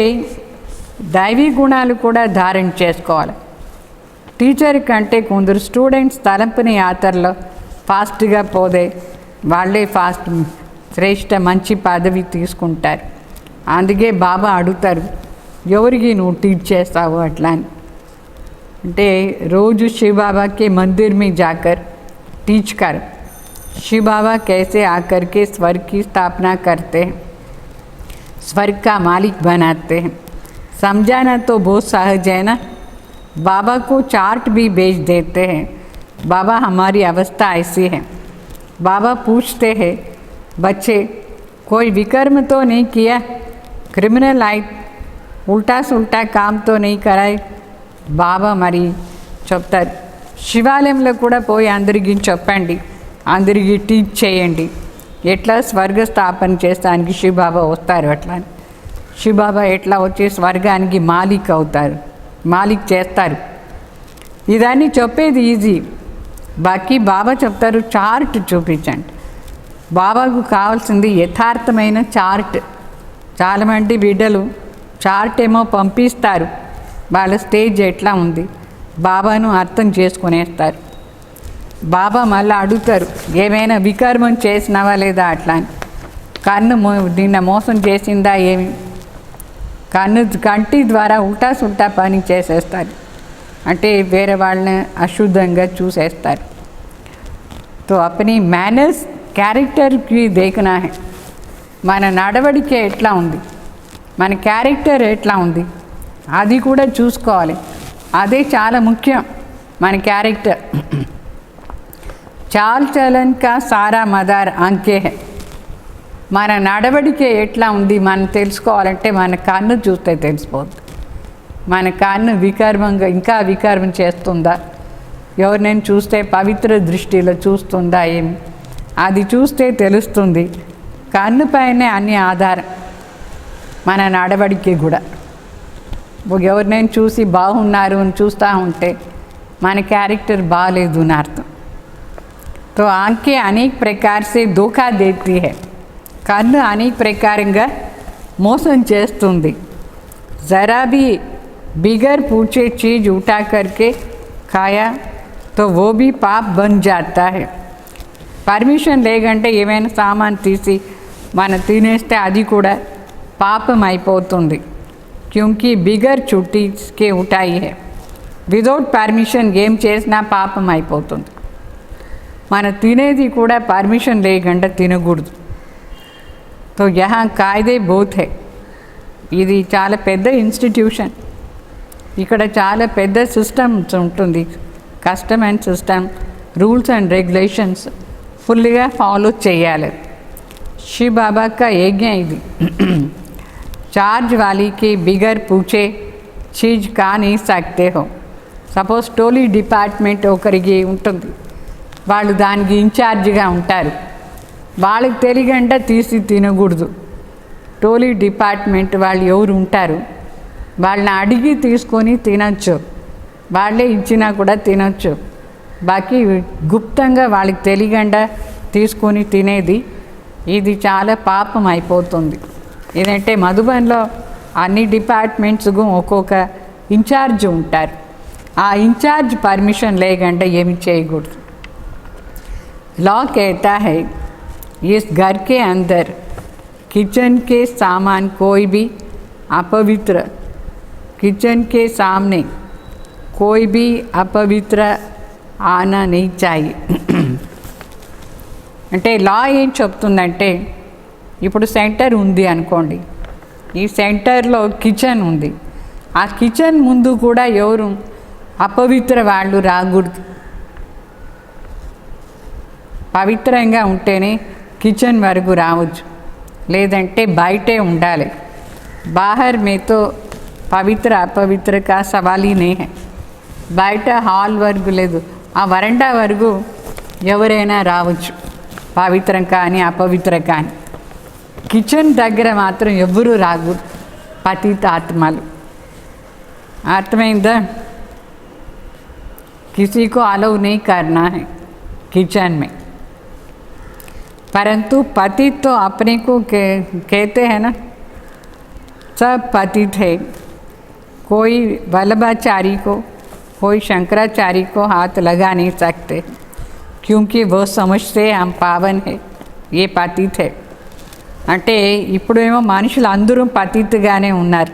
దైవీ గుణాలు కూడా ధారణ చేసుకోవాలి. టీచర్ కంటే కొందరు స్టూడెంట్స్ తలంపుని యాత్రలో ఫాస్ట్గా పోదే వాళ్ళే ఫాస్ట్ శ్రేష్ఠ మంచి పదవి తీసుకుంటారు. అందుకే బాబా అడుగుతారు, ఎవరికి నువ్వు టీచ్ చేస్తావు అట్లా అని. అంటే రోజు शिव बाबा के मंदिर में जाकर टीच कर शिव बाबा कैसे आकर के स्वर्ग की स्थापना करते हैं, स्वर्ग का मालिक बनाते हैं. समझाना तो बहुत सहज है ना. बाबा को चार्ट भी भेज देते हैं, बाबा हमारी अवस्था ऐसी है. बाबा पूछते हैं, बच्चे कोई विकर्म तो नहीं किया, क्रिमिनल आए, उल्टा सुल्टा काम तो नहीं कराए. బాబా మరి చెప్తారు, శివాలయంలో కూడా పోయి అందరికీ చెప్పండి, అందరికీ టీచ్ చేయండి, ఎట్లా స్వర్గ స్థాపన చేస్తానికి శివబాబా వస్తారు అట్లా. శివబాబా ఎట్లా వచ్చి స్వర్గానికి మాలిక్ అవుతారు, మాలిక్ చేస్తారు. ఇదన్నీ చెప్పేది ఈజీ. బాకీ బాబా చెప్తారు, చార్ట్ చూపించండి. బాబాకు కావాల్సింది యథార్థమైన చార్ట్. చాలామంది బిడ్డలు చార్ట్ ఏమో పంపిస్తారు, వాళ్ళ స్టేజ్ ఎట్లా ఉంది బాబాను అర్థం చేసుకునేస్తారు. బాబా మళ్ళీ అడుగుతారు, ఏమైనా వికర్మం చేసినావా లేదా అట్లా అని. కన్ను నిన్న మోసం చేసిందా ఏమి, కంటి ద్వారా ఉల్టా సుల్టా పని చేసేస్తారు, అంటే వేరే వాళ్ళని అశుద్ధంగా చూసేస్తారు. తో అప్ని మేనర్స్ క్యారెక్టర్కి దేఖనా హై, మన నడవడిక ఎట్లా ఉంది, మన క్యారెక్టర్ ఎట్లా ఉంది అది కూడా చూసుకోవాలి. అదే చాలా ముఖ్యం మన క్యారెక్టర్. చాల్ చలన్ కా సారా మదార్ అంకే హై. మన నడవడిక ఎట్లా ఉంది మనం తెలుసుకోవాలంటే మన కన్ను చూస్తే తెలిసిపోతుంది. మన కన్ను వికర్మంగా ఇంకా వికర్మం చేస్తుందా, ఎవరినైనా చూస్తే పవిత్ర దృష్టిలో చూస్తుందా ఏమి, అది చూస్తే తెలుస్తుంది. కన్ను పైనే అన్ని ఆధారం మన నడవడికి కూడా. ఎవరినైనా చూసి బాగున్నారు అని చూస్తూ ఉంటే మన క్యారెక్టర్ బాగాలేదు అని అర్థం. తో ఆంకే అనేక ప్రకార సే ధోకా దేती है. కన్ను అనేక ప్రకారంగా మోసం చేస్తుంది. జరా भी बिगर पूछे चीज़ उठा करके खाया तो वो भी पाप बन जाता है. పర్మిషన్ లేకంటే ఏమైనా సామాన్ తీసి మనం తినేస్తే అది కూడా పాపం అయిపోతుంది. क्योंकि बिगर छुट्टी के उठाई है. వితౌట్ పర్మిషన్ ఏం చేసినా పాపం అయిపోతుంది. మనం తినేది కూడా పర్మిషన్ లేకుండా తినకూడదు. తో యహా కాయిదే బోత్ హై. ఇది చాలా పెద్ద ఇన్స్టిట్యూషన్, ఇక్కడ చాలా పెద్ద సిస్టమ్స్ ఉంటుంది. Custom and system, rules and regulations ఫుల్గా ఫాలో చేయాలి. శివ బాబా కా యజ్ఞ ఇది. चार्ज वाली के बिगर पूछे चीज का नहीं सकते हो. సపోజ్ టోలీ డిపార్ట్మెంట్ ఒకరికి ఉంటుంది, వాళ్ళు దానికి ఇన్ఛార్జిగా ఉంటారు, వాళ్ళకి తెలియకుండా తీసి తినకూడదు. టోలీ డిపార్ట్మెంట్ వాళ్ళు ఎవరు ఉంటారు, వాళ్ళని అడిగి తీసుకొని తినచ్చు, వాళ్ళే ఇచ్చినా కూడా తినచ్చు. బాకీ గుప్తంగా వాళ్ళకి తెలియకుండా తీసుకొని తినేది ఇది చాలా పాపం అయిపోతుంది. ఏంటంటే మధుబన్లో అన్ని డిపార్ట్మెంట్స్కు ఒక్కొక్క ఇన్ఛార్జ్ ఉంటారు, ఆ ఇన్ఛార్జ్ పర్మిషన్ లేకుండా ఏమి చేయకూడదు. लॉ कहता है इस घर के अंदर किचन के सामान कोई भी अपवित्र, किचन के सामने कोई भी अपवित्र आना नहीं चाहिए. అంటే లా ఏం చెప్తుందంటే, ఇప్పుడు సెంటర్ ఉంది అనుకోండి, ఈ సెంటర్లో కిచెన్ ఉంది, ఆ కిచెన్ ముందు కూడా ఎవరు అపవిత్ర వాళ్ళు రాకూడదు. పవిత్రంగా ఉంటేనే కిచెన్ వరకు రావచ్చు, లేదంటే బయటే ఉండాలి. బాహర్ మేతో పవిత్ర అపవిత్ర కా సవాల్ హీ నహీ హై. బయట హాల్ వరకు లేదు, ఆ వరండా వరకు ఎవరైనా రావచ్చు, పవిత్రం కానీ అపవిత్రం కానీ. కిచెన్ దగ్గర మాత్రం ఎవ్వరూ రాకూడదు, పతిత ఆత్మలు. अर्थమైందా? किसी को अलाउ नहीं करना है किचन में. परंतु पतित तो अपने को कहते हैं ना, सब पतित है. कोई वल्लभाचारी को, कोई शंकराचार्य को हाथ लगा नहीं सकते, क्योंकि वो समझते हम पावन है, ये पतित है. అంటే ఇప్పుడేమో మనుషులు అందరూ పతితగానే ఉన్నారు,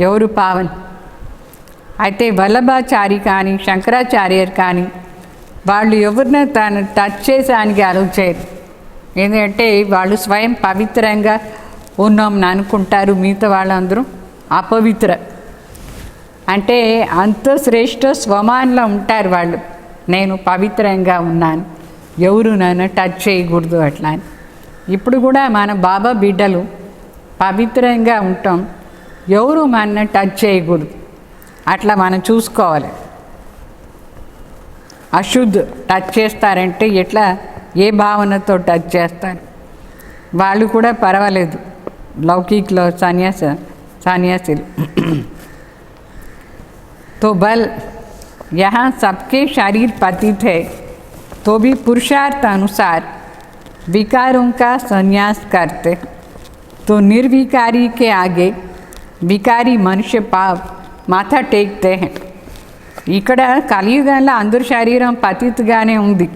ఎవరు పావన్. అయితే వల్లభాచారి కానీ శంకరాచార్యర్ కానీ వాళ్ళు ఎవరిని తను టచ్ చేసానికి అలౌ చేయరు. ఎందుకంటే వాళ్ళు స్వయం పవిత్రంగా ఉన్నామని అనుకుంటారు, మిగతా వాళ్ళందరూ అపవిత్ర. అంటే అంత శ్రేష్ఠ స్వమాన్లో ఉంటారు వాళ్ళు, నేను పవిత్రంగా ఉన్నాను, ఎవరు నన్ను టచ్ చేయకూడదు అట్లా అని. ఇప్పుడు కూడా మన బాబా బిడ్డలు పవిత్రంగా ఉంటాం, ఎవరు మన టచ్ చేయకూడదు, అట్లా మనం చూసుకోవాలి. అశుద్ధ్ టచ్ చేస్తారంటే ఎట్లా, ఏ భావనతో టచ్ చేస్తారు, వాళ్ళు కూడా పర్వాలేదు, లౌకికలో సన్యాసులు. तो बल यहाँ सबके शरीर पतित है, तो भी पुरुषार्थ अनुसार विकारों का संन्यास करते. तो निर्विकारी के आगे विकारी मनुष्य पाप माथा टेकते हैं. ఇక్కడ కలియుగంలో అందరి శరీరం పతితగానే ఉంది.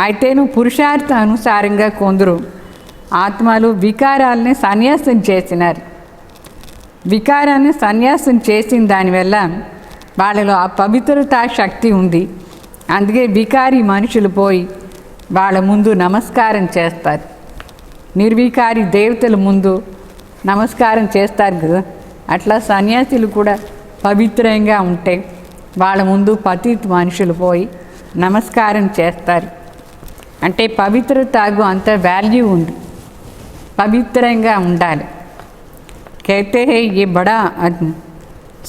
అయితేను పురుషార్థ అనుసారంగా కొందరు ఆత్మలు వికారాలని సన్యాసం చేసినారు. వికారాన్ని సన్యాసం చేసిన దానివల్ల వాళ్ళలో ఆ పవిత్రతా శక్తి ఉంది. అందుకే వికారి మనుషులు పోయి వాళ్ళ ముందు నమస్కారం చేస్తారు. నిర్వికారి దేవతల ముందు నమస్కారం చేస్తారు కదా, అట్లా సన్యాసులు కూడా పవిత్రంగా ఉంటే వాళ్ళ ముందు పతిత మనుషులు పోయి నమస్కారం చేస్తారు. అంటే పవిత్రతకు అంత వాల్యూ ఉంది, పవిత్రంగా ఉండాలి. कहते हैं ये बड़ा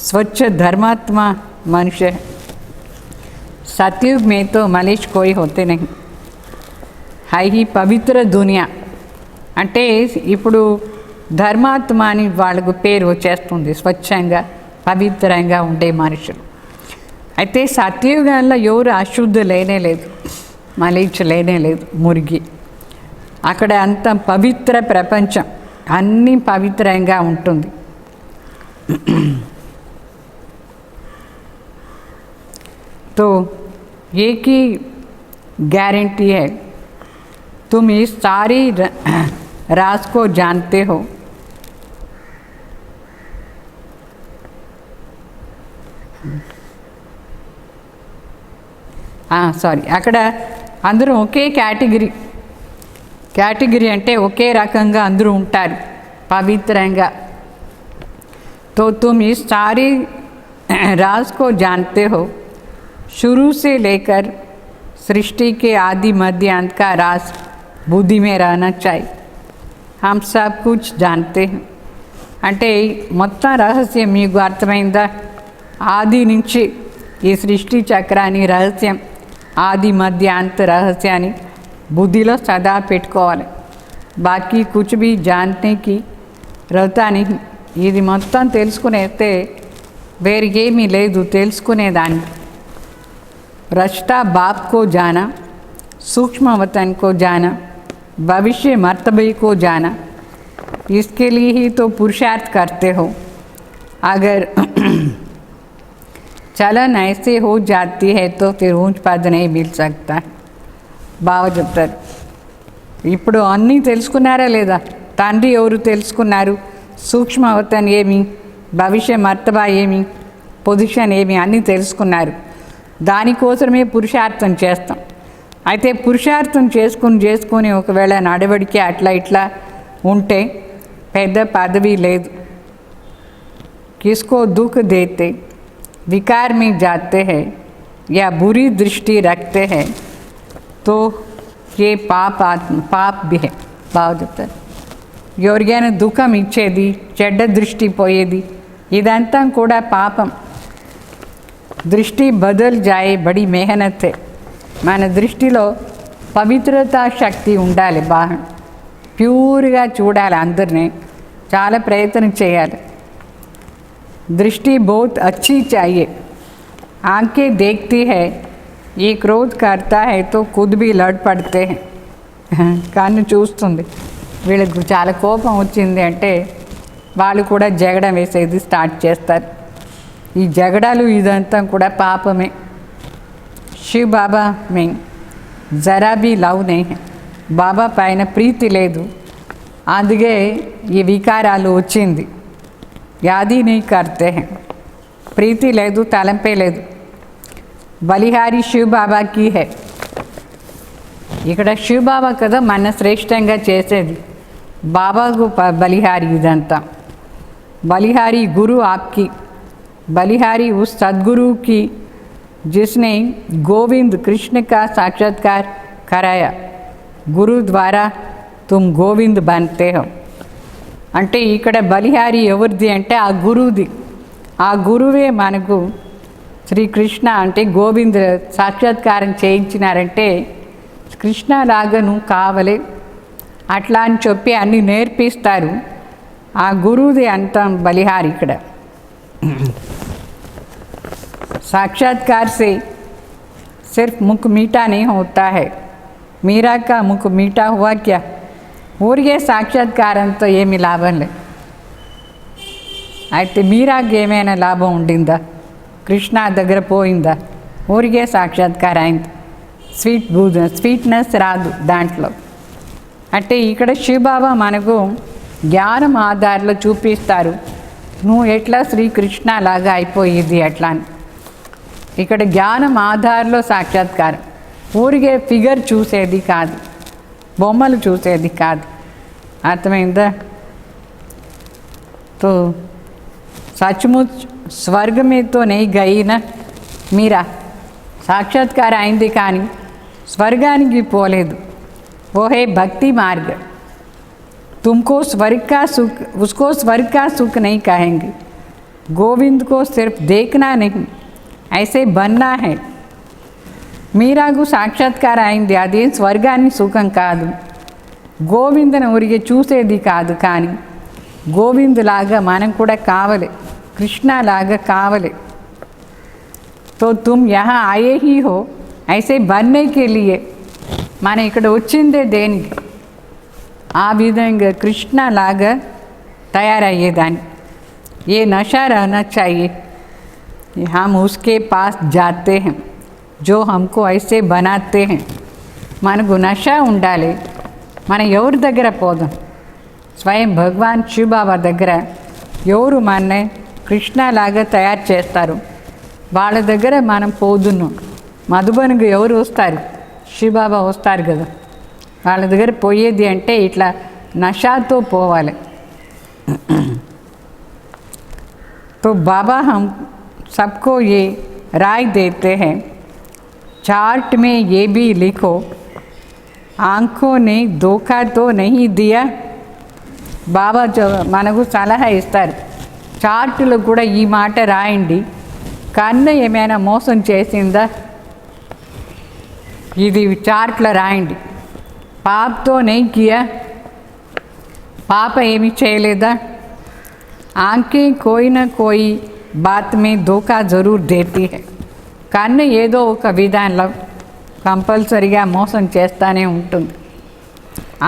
स्वच्छ धर्मात्मा मनुष्य है. सतयुग में तो मलेश कोई होते नहीं, है ही पवित्र दुनिया. అంటే ఇప్పుడు ధర్మాత్మ అని వాళ్ళకు పేరు వచ్చేస్తుంది, స్వచ్ఛంగా పవిత్రంగా ఉండే మనుషులు. అయితే సత్యయుగంలో ఎవరు అశుద్ధి లేనేలేదు, మలేచ్ లేనేలేదు, మురిగి. అక్కడ అంత పవిత్ర ప్రపంచం, అన్నీ పవిత్రంగా ఉంటుంది. तो एक ही गारंटी है, तुम इस सारी राज को जानते हो. సారీ, అక్కడ అందరూ ఒకే కేటగిరీ అంటే ఒకే రకంగా అందరూ ఉంటారు పవిత్రంగా. तो तुम इस सारी राज को जानते हो, शुरू से लेकर सृष्टि के आदि मध्य अंत का राज बुद्धि में रहना चाहिए. हम सब कुछ जानते हैं. అంటే మొత్తం రహస్యం మీకు అర్థమైందా? ఆది నుంచి ఈ సృష్టి చక్రాన్ని రహస్యం, ఆది మధ్య అంత రహస్యాన్ని బుద్ధిలో సదా పెట్టుకోవాలి. బాకీ కుచ్ భీ జాన్నేకి रहता नहीं. ఇది మొత్తం తెలుసుకునేస్తే వేరేమీ లేదు తెలుసుకునేదానికి. रचता बाप को जाना, सूक्ष्म वतन को जाना, भविष्य मर्तबे को जाना, इसके लिए ही तो पुरुषार्थ करते हो. अगर चलन ऐसे हो जाती है तो फिर ऊंच पद नहीं मिल सकता. బాగా చెప్తారు. ఇప్పుడు అన్నీ తెలుసుకున్నారా లేదా? తండ్రి ఎవరు తెలుసుకున్నారు, సూక్ష్మవతన్ ఏమి, భవిష్య మర్తబా ఏమి, పొజిషన్ ఏమి, అన్నీ తెలుసుకున్నారు. దానికోసమే పురుషార్థం చేస్తాం. అయితే పురుషార్థం చేసుకొని ఒకవేళ నడవడికి అట్లా ఇట్లా ఉంటే పెద్ద పదవి లేదు. किसको दुख देते, विकार में जाते हैं या बुरी दृष्टि रखते हैं तो ये पाप भी है. బాగా చెప్తారు. ఎవరికైనా దుఃఖం ఇచ్చేది, చెడ్డ దృష్టి పోయేది, ఇదంతా కూడా పాపం. దృష్టి బదల్ జాయే బడి మెహనత్ హై. మన దృష్టిలో పవిత్రతా శక్తి ఉండాలి, బాగా ప్యూర్గా చూడాలి, అందరినీ చాలా ప్రయత్నం చేయాలి. दृष्टि बहुत अच्छी चाहिए. आंखें देखती है, ये क्रोध करता है तो खुद भी लड़ पड़ते हैं. కన్ను చూస్తుంది, వీళ్ళకు చాలా కోపం వచ్చింది అంటే వాళ్ళు కూడా జగడం వేసేది స్టార్ట్ చేస్తారు. ఈ జగడాలు ఇదంతా కూడా పాపమే. శివ బాబా మే జరా బీ లవ్ నే, బాబా పైన ప్రీతి లేదు, అందుకే ఈ వికారాలు వచ్చింది. యాది నీ కర్తే హై, ప్రీతి లేదు, తలంపే లేదు. బలిహారి శివ బాబాకి హై. ఇక్కడ శివ బాబా కదా మన శ్రేష్టంగా చేసేది, బాబాకు బలిహారి ఇదంతా. बलिहारी गुरु आपकी, बलिहारी उस सद्गुरु की जिसने गोविंद कृष्ण का साक्षात्कार कराया. गुरु द्वारा तुम गोविंद बनते हो. అంటే ఇక్కడ బలిహారి ఎవరిది అంటే ఆ గురువుది. ఆ గురువే మనకు శ్రీకృష్ణ అంటే గోవింద సాక్షాత్కారం చేయించినారంటే కృష్ణలాగా నువ్వు కావాలి అట్లా అని చెప్పి అన్నీ నేర్పిస్తారు. ఆ గురువుది అంతం बलिहारी ఇక్కడ. साक्षात्कार से सिर्फ मुख मीठा नहीं होता है. मीरा का मुख मीठा हुआ क्या? ఊరికే సాక్షాత్కారంతో ఏమి లాభం లేదు. అయితే మీరాకి ఏమైనా లాభం ఉండిందా? కృష్ణ దగ్గర పోయిందా? ఊరికే సాక్షాత్కారం అయింది, స్వీట్నెస్ రాదు దాంట్లో. అంటే ఇక్కడ శివబాబా మనకు జ్ఞానం ఆధారంలో చూపిస్తారు, నువ్వు ఎట్లా శ్రీకృష్ణ లాగా అయిపోయింది అట్లా అని. ఇక్కడ జ్ఞానం ఆధారంలో సాక్షాత్కారం, ఊరికే ఫిగర్ చూసేది కాదు, బొమ్మలు చూసేది కాదు. అర్థమైందా? तो सचमुच स्वर्ग में तो नहीं गई ना మీరా. సాక్షాత్కారం అయింది కానీ స్వర్గానికి పోలేదు. वो है भक्ति मार्ग. तुमको स्वर्ग का सुख, उसको स्वर्ग का सुख नहीं कहेंगे. गोविंद को सिर्फ देखना नहीं, ऐसे बनना है. మీరాకు సాక్షాత్కారం అయింది, అదేం స్వర్గాన్ని సుఖం కాదు, గోవిందని ఊరికే చూసేది కాదు. కానీ గోవిందులాగా మనం కూడా కావాలి, కృష్ణలాగా కావాలి. तो तुम यहाँ आए ही हो ऐसे बनने के लिए. మనం ఇక్కడ వచ్చిందే దేనికి? ఆ విధంగా కృష్ణలాగా తయారయ్యేదాన్ని. ये नशा रहना चाहिए. हम उसके पास जाते हैं जो हमको ऐसे बनाते हैं. మనకు నష ఉండాలి. మనం ఎవరి దగ్గర పోదాం? స్వయం భగవాన్ శివబాబా దగ్గర. ఎవరు మనని కృష్ణలాగా తయారు చేస్తారు, వాళ్ళ దగ్గర మనం పోదున్నాం. మధుబనికి ఎవరు వస్తారు? శివబాబా వస్తారు కదా. వాళ్ళ దగ్గర పోయేది అంటే ఇట్లా నషాతో పోవాలి. तो बाबा हम सबको ये राय देते हैं, चार्ट में ये भी लिखो, आँखों ने धोखा तो नहीं दिया. బాబా మనకు సలహా ఇస్తారు, చార్టులో కూడా ఈ మాట రాయండి, కన్ను ఏమైనా మోసం చేసిందా ఇది చార్ట్లో రాయండి. పాపతో नहीं किया, పాప ఏమి చేయలేదా. आंखें कोई ना कोई बात में धोखा ज़रूर देती है. కన్ను ఏదో ఒక విధానంలో కంపల్సరీగా మోసం చేస్తూనే ఉంటుంది.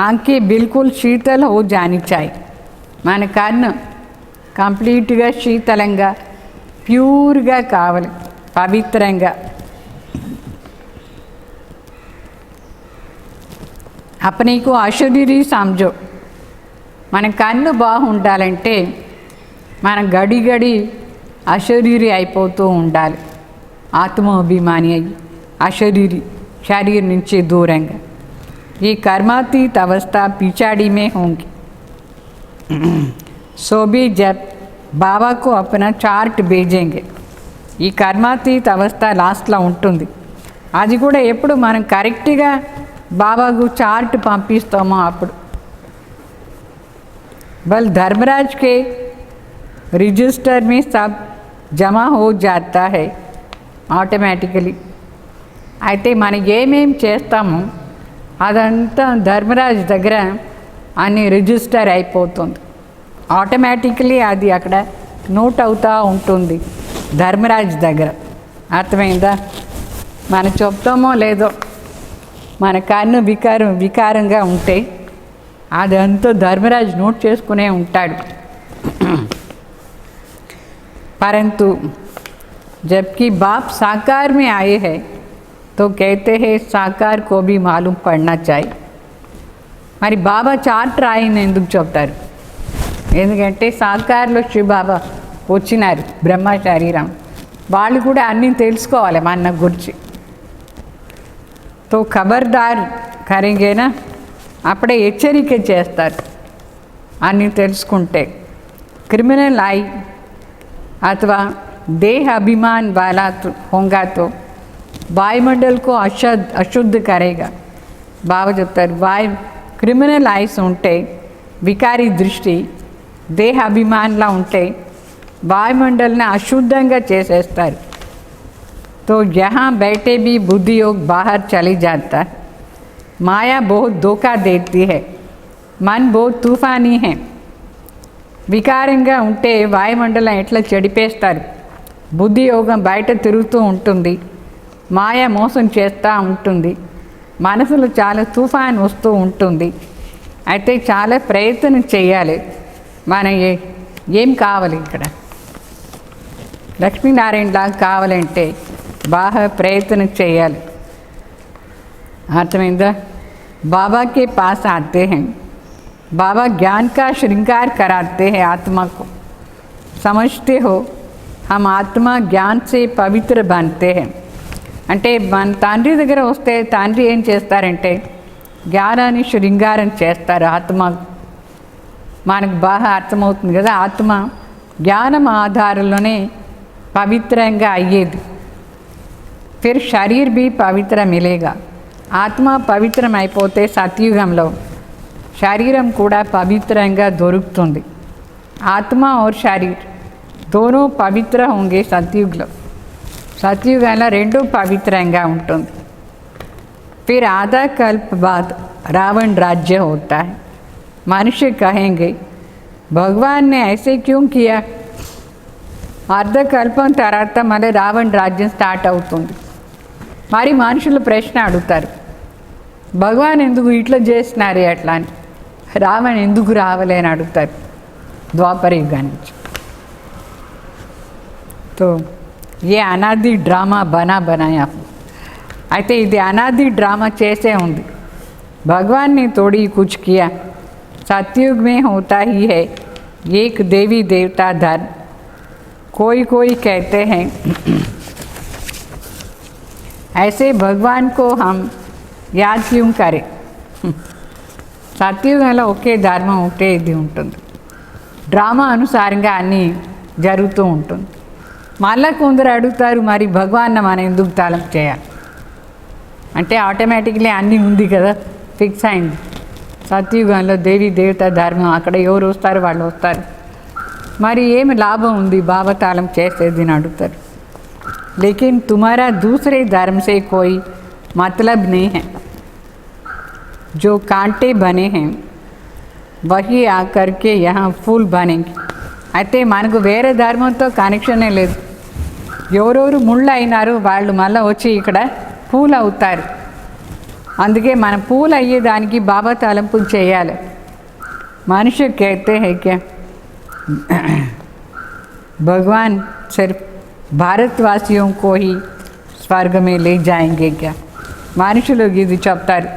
ఆంఖే బిల్కుల్ శీతల్ హో జాని చాయి. మన కన్ను కంప్లీట్గా శీతలంగా ప్యూర్గా కావాలి, పవిత్రంగా. అపనీకు అశరీరి సమజో. మన కన్ను బాగుండాలంటే మనం గడి గడి అశరీరి అయిపోతూ ఉండాలి, ఆత్మాభిమాని అయ్యి అశరీరి, శరీరం నుంచి దూరంగా. ये कर्मातीत अवस्था पिछाड़ी में होंगी. सो भी जब बाबा को अपना चार्ट भेजेंगे, ఈ కర్మాతీత అవస్థ లాస్ట్లో ఉంటుంది. అది కూడా ఎప్పుడు మనం కరెక్ట్గా బాబాకు చార్ట్ పంపిస్తామో అప్పుడు. बल धर्मराज के रजिस्टर में सब जमा हो जाता है ऑटोमेटिकली. అయితే మనం ఏమేం చేస్తామో అదంతా ధర్మరాజు దగ్గర అన్ని రిజిస్టర్ అయిపోతుంది. ఆటోమేటిక్లీ అది అక్కడ నోట్ అవుతూ ఉంటుంది ధర్మరాజు దగ్గర. అర్థమైందా? మనం చెప్తామో లేదో మన కన్ను వికారంగా ఉంటే అదంతా ధర్మరాజు నోట్ చేసుకునే ఉంటాడు. परंतु जबकि बाप साकार में आए हैं तो कहते हैं साकार को भी मालूम पड़ना चाहिए. మరి బాబా చార్ట్ రాయని ఎందుకు చెప్తారు? ఎందుకంటే సాకార్లో శివ బాబా వచ్చినారు బ్రహ్మ శరీరం, వాళ్ళు కూడా అన్నీ తెలుసుకోవాలి మన గురించి. తో ఖబర్దార్ కరేంగేనా, అప్పుడే హెచ్చరిక చేస్తారు అన్నీ తెలుసుకుంటే. క్రిమినల్ అయి अथवा देह अभिमान वाला होगा तो वायुमंडल को अशुद्ध करेगा. बाबा చెప్తారు వాయు క్రిమినల్ ఐస్ ఉంటే, వికారి దృష్టి, దేహ అభిమాన్లా ఉంటే వాయుమండల్ని అశుద్ధంగా చేసేస్తారు. तो यहाँ बैठे भी बुद्धि योग बाहर चली जाता है. माया बहुत धोखा देती है. मन बहुत तूफानी है. వికారంగా ఉంటే వాయుమండలం ఎట్లా చెడిపేస్తారు. బుద్ధి యోగం బయట తిరుగుతూ ఉంటుంది, మాయ మోసం చేస్తూ ఉంటుంది, మనసులో చాలా తుఫాన్ వస్తూ ఉంటుంది. అయితే చాలా ప్రయత్నం చేయాలి. మనం ఏం కావాలి ఇక్కడ లక్ష్మీనారాయణలాగా కావాలంటే బాగా ప్రయత్నం చేయాలి. అర్థమైందా? బాబాకే పాస్ ఆతే హై. बाबा ज्ञान का श्रृंगार कराते हैं आत्मा को. समझते हो हम आत्मा ज्ञान से पवित्र बनते हैं. అంటే మన తండ్రి దగ్గర వస్తే తండ్రి ఏం చేస్తారంటే జ్ఞానాన్ని శృంగారం చేస్తారు. ఆత్మ మనకు బాగా అర్థమవుతుంది కదా, ఆత్మ జ్ఞానం ఆధారంలోనే పవిత్రంగా అయ్యేది. ఫిర్ శరీర్ भी పవిత్ర మిలేగా. ఆత్మ పవిత్రం అయిపోతే సత్యుగంలో శరీరం కూడా పవిత్రంగా దొరుకుతుంది. ఆత్మ और शरीर दोनों पवित्र होंगे सतयुगలో. सतयुगంలో రెండు పవిత్రంగా ఉంటుంది. फिर आधा कल्प बाद रावण राज्य होता है. मनुष्य कहेंगे भगवान ने ऐसे क्यों किया? అర్ధకల్పం తర్వాత మళ్ళీ రావణ రాజ్యం స్టార్ట్ అవుతుంది. మరి మనుషులు ప్రశ్న అడుగుతారు, భగవాన్ ఎందుకు ఇట్లా చేసినారు అట్లా అని, రావణ ఎందుకు రావలే అని అడుగుతారు ద్వాపర యుగం నుంచి. తో ఏ అనాది డ్రామా बनाया. అయితే ఇది అనాది డ్రామా చేసే ఉంది. भगवान ने थोड़ी कुछ किया. सतयुग में होता ही है एक देवी देवता धर्म. कोई कहते हैं ऐसे भगवान को हम याद क्यों करें. సత్యుగంలో ఒకే ధర్మం ఒకటే ఇది ఉంటుంది. డ్రామా అనుసారంగా అన్నీ జరుగుతూ ఉంటుంది. మళ్ళీ కొందరు అడుగుతారు మరి భగవాన్ని మనం ఎందుకు తాళం చేయాలి అంటే ఆటోమేటిక్లీ అన్నీ ఉంది కదా, ఫిక్స్ అయింది. సత్యుగంలో దేవి దేవత ధర్మం, అక్కడ ఎవరు వస్తారు వాళ్ళు వస్తారు, మరి ఏమి లాభం ఉంది బాబా తాళం చేసేది అని అడుగుతారు. लेकिन तुम्हारा दूसरे धर्म से कोई मतलब नहीं है. जो कांटे बने हैं वही आकर के यहाँ फूल बनेंगे. అయితే మనకు వేరే ధర్మంతో కనెక్షనే లేదు. ఎవరెవరు ముళ్ళు అయినారు వాళ్ళు మళ్ళీ వచ్చి ఇక్కడ పూలు అవుతారు. అందుకే మన పూలు అయ్యేదానికి బాబా తలంపు చేయాలి. మనుష్య कहते हैं क्या भगवान सिर्फ भारतवासियों को ही स्वर्ग में ले जाएंगे क्या. మనుషులు ఇది చెప్తారు.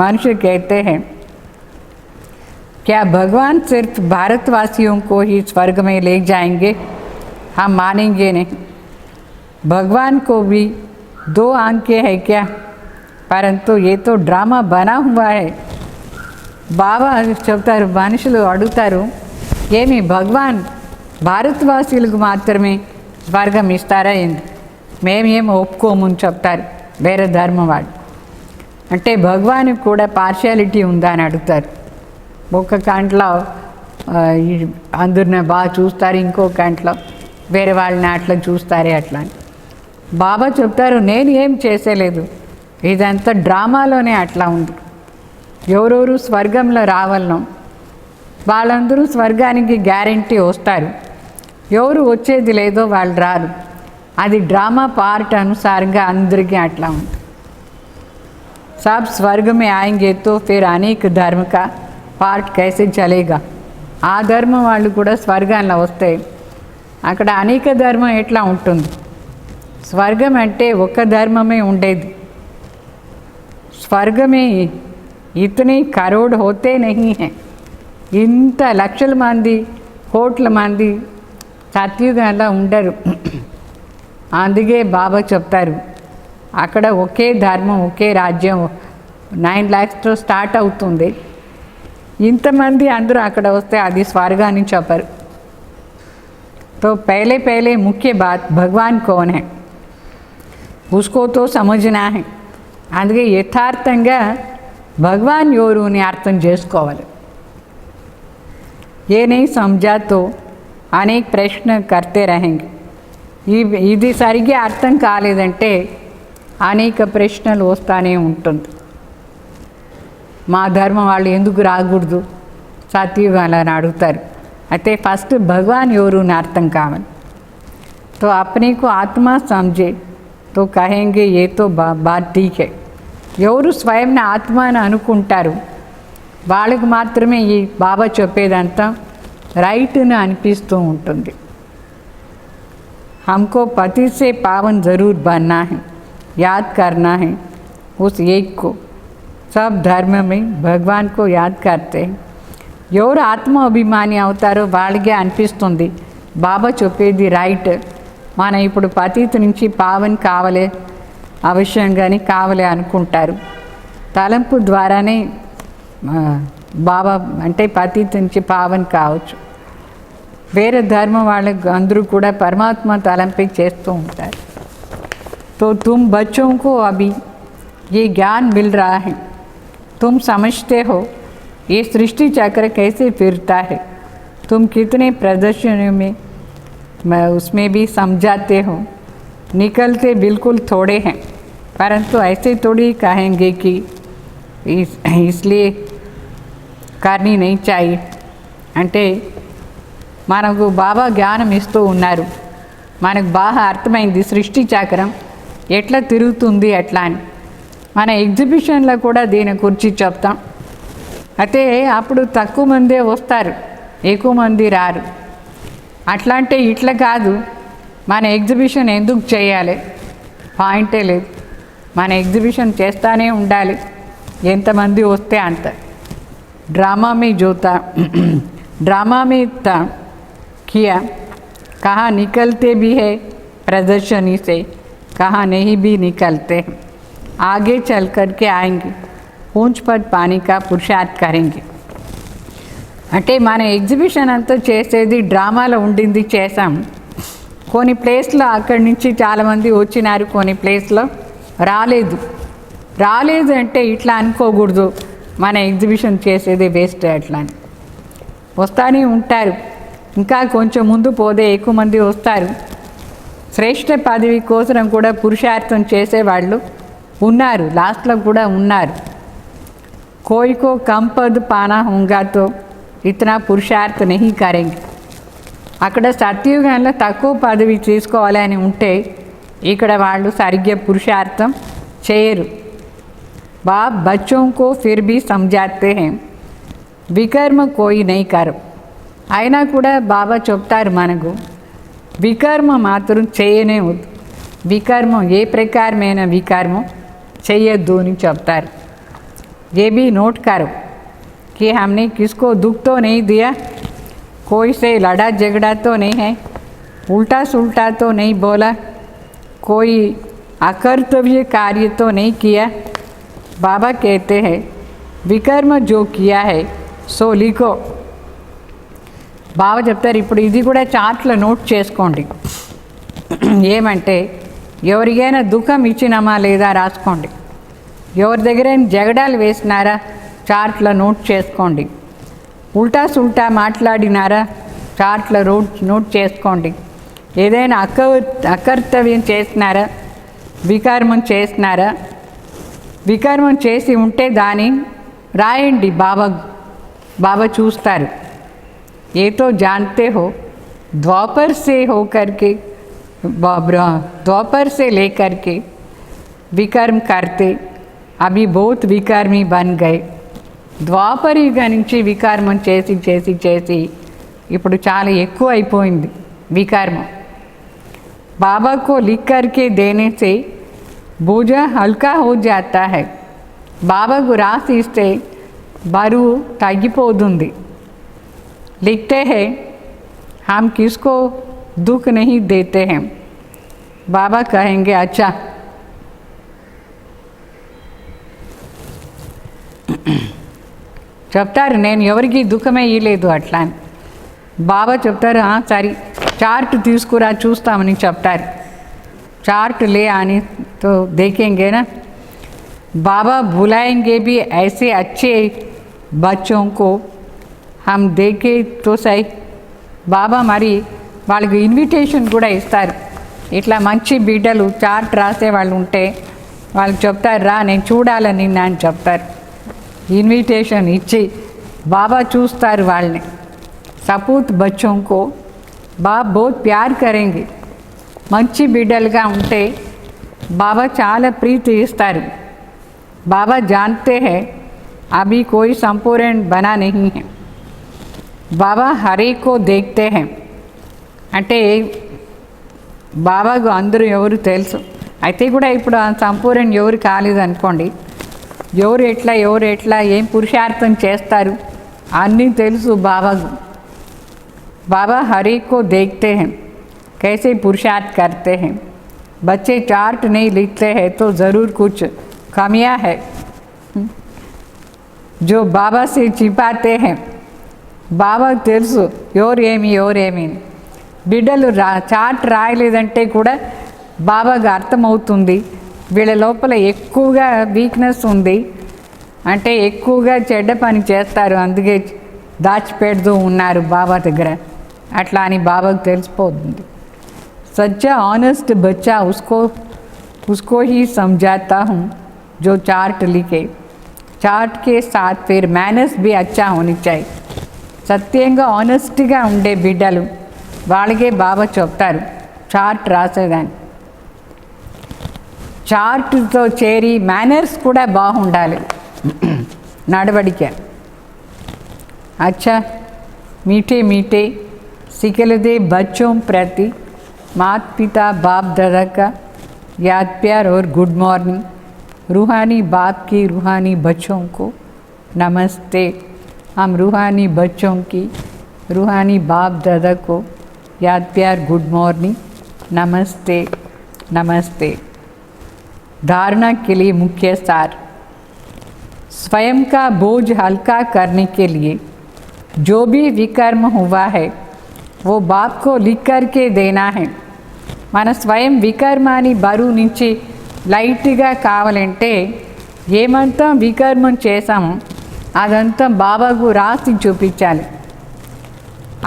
मनुष्य कहते हैं क्या भगवान सिर्फ भारतवासियों को ही स्वर्ग में ले जाएंगे. हम मानेंगे नहीं. भगवान को भी दो आंखें है क्या, परंतु ये तो ड्रामा बना हुआ है. బాబా చెప్తారు, మనుషులు అడుగుతారు ఏమి భగవాన్ భారతవాసీలకు మాత్రమే స్వర్గం ఇస్తారా ఏంది, మేమేం ఒప్పుకోమని చెప్తారు వేరే ధర్మం వాళ్ళు. అంటే భగవానికి కూడా పార్షియాలిటీ ఉందా అని అడుగుతారు. ఒక కంట్లో అందరిని బాగా చూస్తారు, ఇంకో కంట్లో వేరే వాళ్ళని అట్లా చూస్తారే అట్లా అని. బాబా చెప్తారు నేను ఏం చేసేలేదు, ఇదంతా డ్రామాలోనే అట్లా ఉంది. ఎవరెవరు స్వర్గంలో రావాలనో వాళ్ళందరూ స్వర్గానికి గ్యారంటీ వస్తారు, ఎవరు వచ్చేది లేదో వాళ్ళు రారు. అది డ్రామా పార్ట్ అనుసారంగా అందరికీ అట్లా ఉంది. सब स्वर्ग में आएंगे तो फिर अनेक धर्म का पार्ट कैसे चलेगा? ఆ ధర్మం వాళ్ళు కూడా స్వర్గంలో వస్తే అక్కడ అనేక ధర్మం ఎట్లా ఉంటుంది? స్వర్గం అంటే ఒక ధర్మమే ఉండేది. స్వర్గ में इतने करोड़ होते नहीं हैं. ఇంత లక్షల మంది కోట్ల మంది సత్యుగంలో ఉండరు. అందుకే బాబా చెప్తారు అక్కడ ఒకే ధర్మం ఒకే రాజ్యం 9 lakhsతో స్టార్ట్ అవుతుంది. ఇంతమంది అందరూ అక్కడ వస్తే అది స్వర్గాన్ని చెప్పరు. तो पहले मुख्य बात भगवान कौन है उसको तो समझना है. అందుకే యథార్థంగా భగవాన్ ఎవరు అని అర్థం చేసుకోవాలి. ये नहीं समझा तो अनेक प्रश्न करते रहेंगे. ఇది సరిగ్గా అర్థం కాలేదంటే అనేక ప్రశ్నలు వస్తూనే ఉంటుంది. మా ధర్మం వాళ్ళు ఎందుకు రాకూడదు సత్యుగాలని అని అడుగుతారు. అయితే ఫస్ట్ భగవాన్ ఎవరు అని అర్థం కావాలి. तो अपने को आत्मा समझे तो कहेंगे ये तो बात ठीक है. ఎవరు స్వయం ఆత్మ అని అనుకుంటారు వాళ్ళకి మాత్రమే ఈ బాబా చెప్పేదంతా రైట్ అని అనిపిస్తూ ఉంటుంది. हमको पति से पावन ज़रूर बनना है, याद करना है उस एक को. सब धर्म में भगवान को याद करते हैं. ఎవరు ఆత్మ అభిమాని అవుతారో వాళ్ళకే అనిపిస్తుంది బాబా చెప్పేది రైట్, మనం ఇప్పుడు పతిత నుంచి పావన్ కావలే అవశ్యంగానే కావలే అనుకుంటారు. తలంపు ద్వారానే బాబా అంటే పతిత నుంచి పావన్ కావచ్చు. వేరే ధర్మం వాళ్ళకి అందరూ కూడా పరమాత్మ తలంపే చేస్తూ ఉంటారు. तो तुम बच्चों को अभी ये ज्ञान मिल रहा है, तुम समझते हो ये सृष्टि चक्र कैसे फिरता है, तुम कितने प्रदर्शनों में उसमें भी समझाते हो. निकलते बिल्कुल थोड़े हैं, परंतु ऐसे थोड़ी कहेंगे कि इसलिए करनी नहीं चाहिए. అంటే మనకు బాబా జ్ఞానం ఇస్తూ ఉన్నారు, మనకు బాగా అర్థమైంది సృష్టి చక్రం ఎట్లా తిరుగుతుంది ఎట్లా అని. మన ఎగ్జిబిషన్లో కూడా దీని గురించి చెప్తాం. అయితే అప్పుడు తక్కువ మందే వస్తారు, ఎక్కువ మంది రారు. అట్లా అంటే ఇట్లా కాదు, మన ఎగ్జిబిషన్ ఎందుకు చేయాలి పాయింటే లేదు. మన ఎగ్జిబిషన్ చేస్తూనే ఉండాలి, ఎంతమంది వస్తే అంత. ड्रामा में जोता ड्रामा में था किया, कहाँ निकलते भी है प्रदर्शनी से, कहाँ नहीं भी निकलते. आगे चल कर के आएंगे, पूंछ पर पानी का पुरुषार्थ करेंगे. అంటే మన ఎగ్జిబిషన్ అంతా చేసేది డ్రామాలో ఉండింది చేసాం. కొన్ని ప్లేస్లో అక్కడి నుంచి చాలామంది వచ్చినారు, కొన్ని ప్లేస్లో రాలేదు అంటే ఇట్లా అనుకోకూడదు మన ఎగ్జిబిషన్ చేసేది వేస్ట్ అట్లా అని. వస్తూనే ఉంటారు, ఇంకా కొంచెం ముందు పోతే ఎక్కువ మంది వస్తారు. శ్రేష్ఠ పదవి కోసం కూడా పురుషార్థం చేసేవాళ్ళు ఉన్నారు, లాస్ట్లో కూడా ఉన్నారు. कोई को कम पद पाना होगा तो इतना पुरुषार्थ नहीं करेंगे. అక్కడ సత్యుగంలో తక్కువ పదవి తీసుకోవాలని ఉంటే ఇక్కడ వాళ్ళు సరిగ్గా పురుషార్థం చేయరు. बाप बच्चों को फिर भी समझाते हैं विकर्म कोई नहीं करो. అయినా కూడా బాబా చెప్తారు మనకు వికర్మ మాత్రం చేయనే వద్దు, వికర్మం ఏ ప్రకారమైన వికర్మం చేయొద్దు అని చెప్తారు. ये भी नोट करो कि हमने किसको दुख तो नहीं दिया, कोई से लड़ा झगड़ा तो नहीं है, उल्टा सुल्टा तो नहीं बोला, कोई अकर्तव्य कार्य तो नहीं किया. बाबा कहते हैं विकर्म जो किया है सो लिखो. బాబా చెప్తారు ఇప్పుడు ఇది కూడా చార్ట్లో నోట్ చేసుకోండి. ఏమంటే ఎవరికైనా దుఃఖం ఇచ్చినామా లేదా రాసుకోండి, ఎవరి దగ్గర జగడాలు వేసినారా చార్ట్లో నోట్ చేసుకోండి, ఉల్టా సుల్టా మాట్లాడినారా చార్ట్లో నోట్ చేసుకోండి. ఏదైనా అకర్తవ్యం చేస్తున్నారా, వికర్మం చేస్తున్నారా? వికర్మం చేసి ఉంటే దాన్ని రాయండి, బాబా చూస్తారు. ఏ తో జానతే హో द्वापर से होकर के द्वापर से लेकर के विकर्म करते अभी बहुत विकर्मी बन गए. ద్వాపర యుగం నుంచి వికర్మం చేసి చేసి చేసి ఇప్పుడు చాలా ఎక్కువ అయిపోయింది వికర్మం. बाबा को लिख करके देने से बोझा हल्का हो जाता है. బాబాకు రాసి ఇస్తే బరువు తగ్గిపోతుంది. लिखते हैं हम किसको दुख नहीं देते हैं. बाबा कहेंगे अच्छा చెప్తారు, నేను ఎవరికి దుఃఖమే ఇవ్వలేదు అట్లా అని. బాబా చెప్తారు సరే చార్ట్ తీసుకురా చూస్తామని చెప్తారు. चार्ट ले आने तो देखेंगे ना. बाबा बुलाएंगे भी ऐसे अच्छे बच्चों को हम देखे तो सही. బాబా మరి వాళ్ళకి ఇన్విటేషన్ కూడా ఇస్తారు. ఇట్లా మంచి బిడ్డలు చార్ట్ రాసే వాళ్ళు ఉంటే వాళ్ళకి చెప్తారు, రా నేను చూడాలని అని చెప్తారు. ఇన్విటేషన్ ఇచ్చి బాబా చూస్తారు వాళ్ళని. సపూత్ బచ్చోं को బాబా बहुत प्यार करेंगे. మంచి బిడ్డలుగా ఉంటే బాబా చాలా ప్రీతి ఇస్తారు. బాబా जानते हैं अभी कोई संपूर्ण बना नहीं है. బాబా హరే కో దేఖ్తే హై అంటే బాబాకు అందరూ ఎవరు తెలుసు. అయితే కూడా ఇప్పుడు సంపూర్ణ ఎవరు కాలేదు అనుకోండి, ఎవరు ఎట్లా ఏం పురుషార్థం చేస్తారు అన్నీ తెలుసు బాబాకు. బాబా హరే కో దేఖ్తే హై कैसे पुरुषार्थ करते हैं. बच्चे चार्ट नहीं लिखते हैं तो ज़रूर कुछ कमियां है जो बाबा से छिपाते हैं. బాబా తెలుసు ఎవరేమి బిడ్డలు చార్ట్ రాయలేదంటే కూడా బాబాకు అర్థమవుతుంది వీళ్ళ లోపల ఎక్కువగా వీక్నెస్ ఉంది, అంటే ఎక్కువగా చెడ్డ పని చేస్తారు, అందుకే దాచిపెడుతూ ఉన్నారు బాబా దగ్గర అట్లా అని బాబాకు తెలిసిపోతుంది. सच्चा ऑनेस्ट बच्चा उसको ही समझाता हूँ जो चार्ट लिखे. चार्ट के साथ फिर मैनर्स भी अच्छा होनी चाहिए. సత్యంగా ఆనెస్ట్గా ఉండే బిడ్డలు వాళ్ళకే బాబా చెప్తారు చార్ట్ రాసేదాన్ని. చార్ట్తో చేరి మేనర్స్ కూడా బాగుండాలి, నడవడిక. अच्छा मीठे मीठे सिखलदे बच्चों प्रति माता पिता बाप दादा का याद प्यार और गुड मॉर्निंग. रूहानी बाप की रूहानी बच्चों को नमस्ते. हम रूहानी बच्चों की रूहानी बाप दादा को याद प्यार गुड मॉर्निंग नमस्ते नमस्ते. धारणा के लिए मुख्य सार. स्वयं का बोझ हल्का करने के लिए जो भी विकर्म हुआ है वो बाप को लिख करके देना है. మన స్వయం వికర్మాన్ని బరువు నుంచి లైట్గా కావాలంటే ఏమంతా వికర్మం చేసామో అదంతా బాబాకు రాసి చూపించాలి.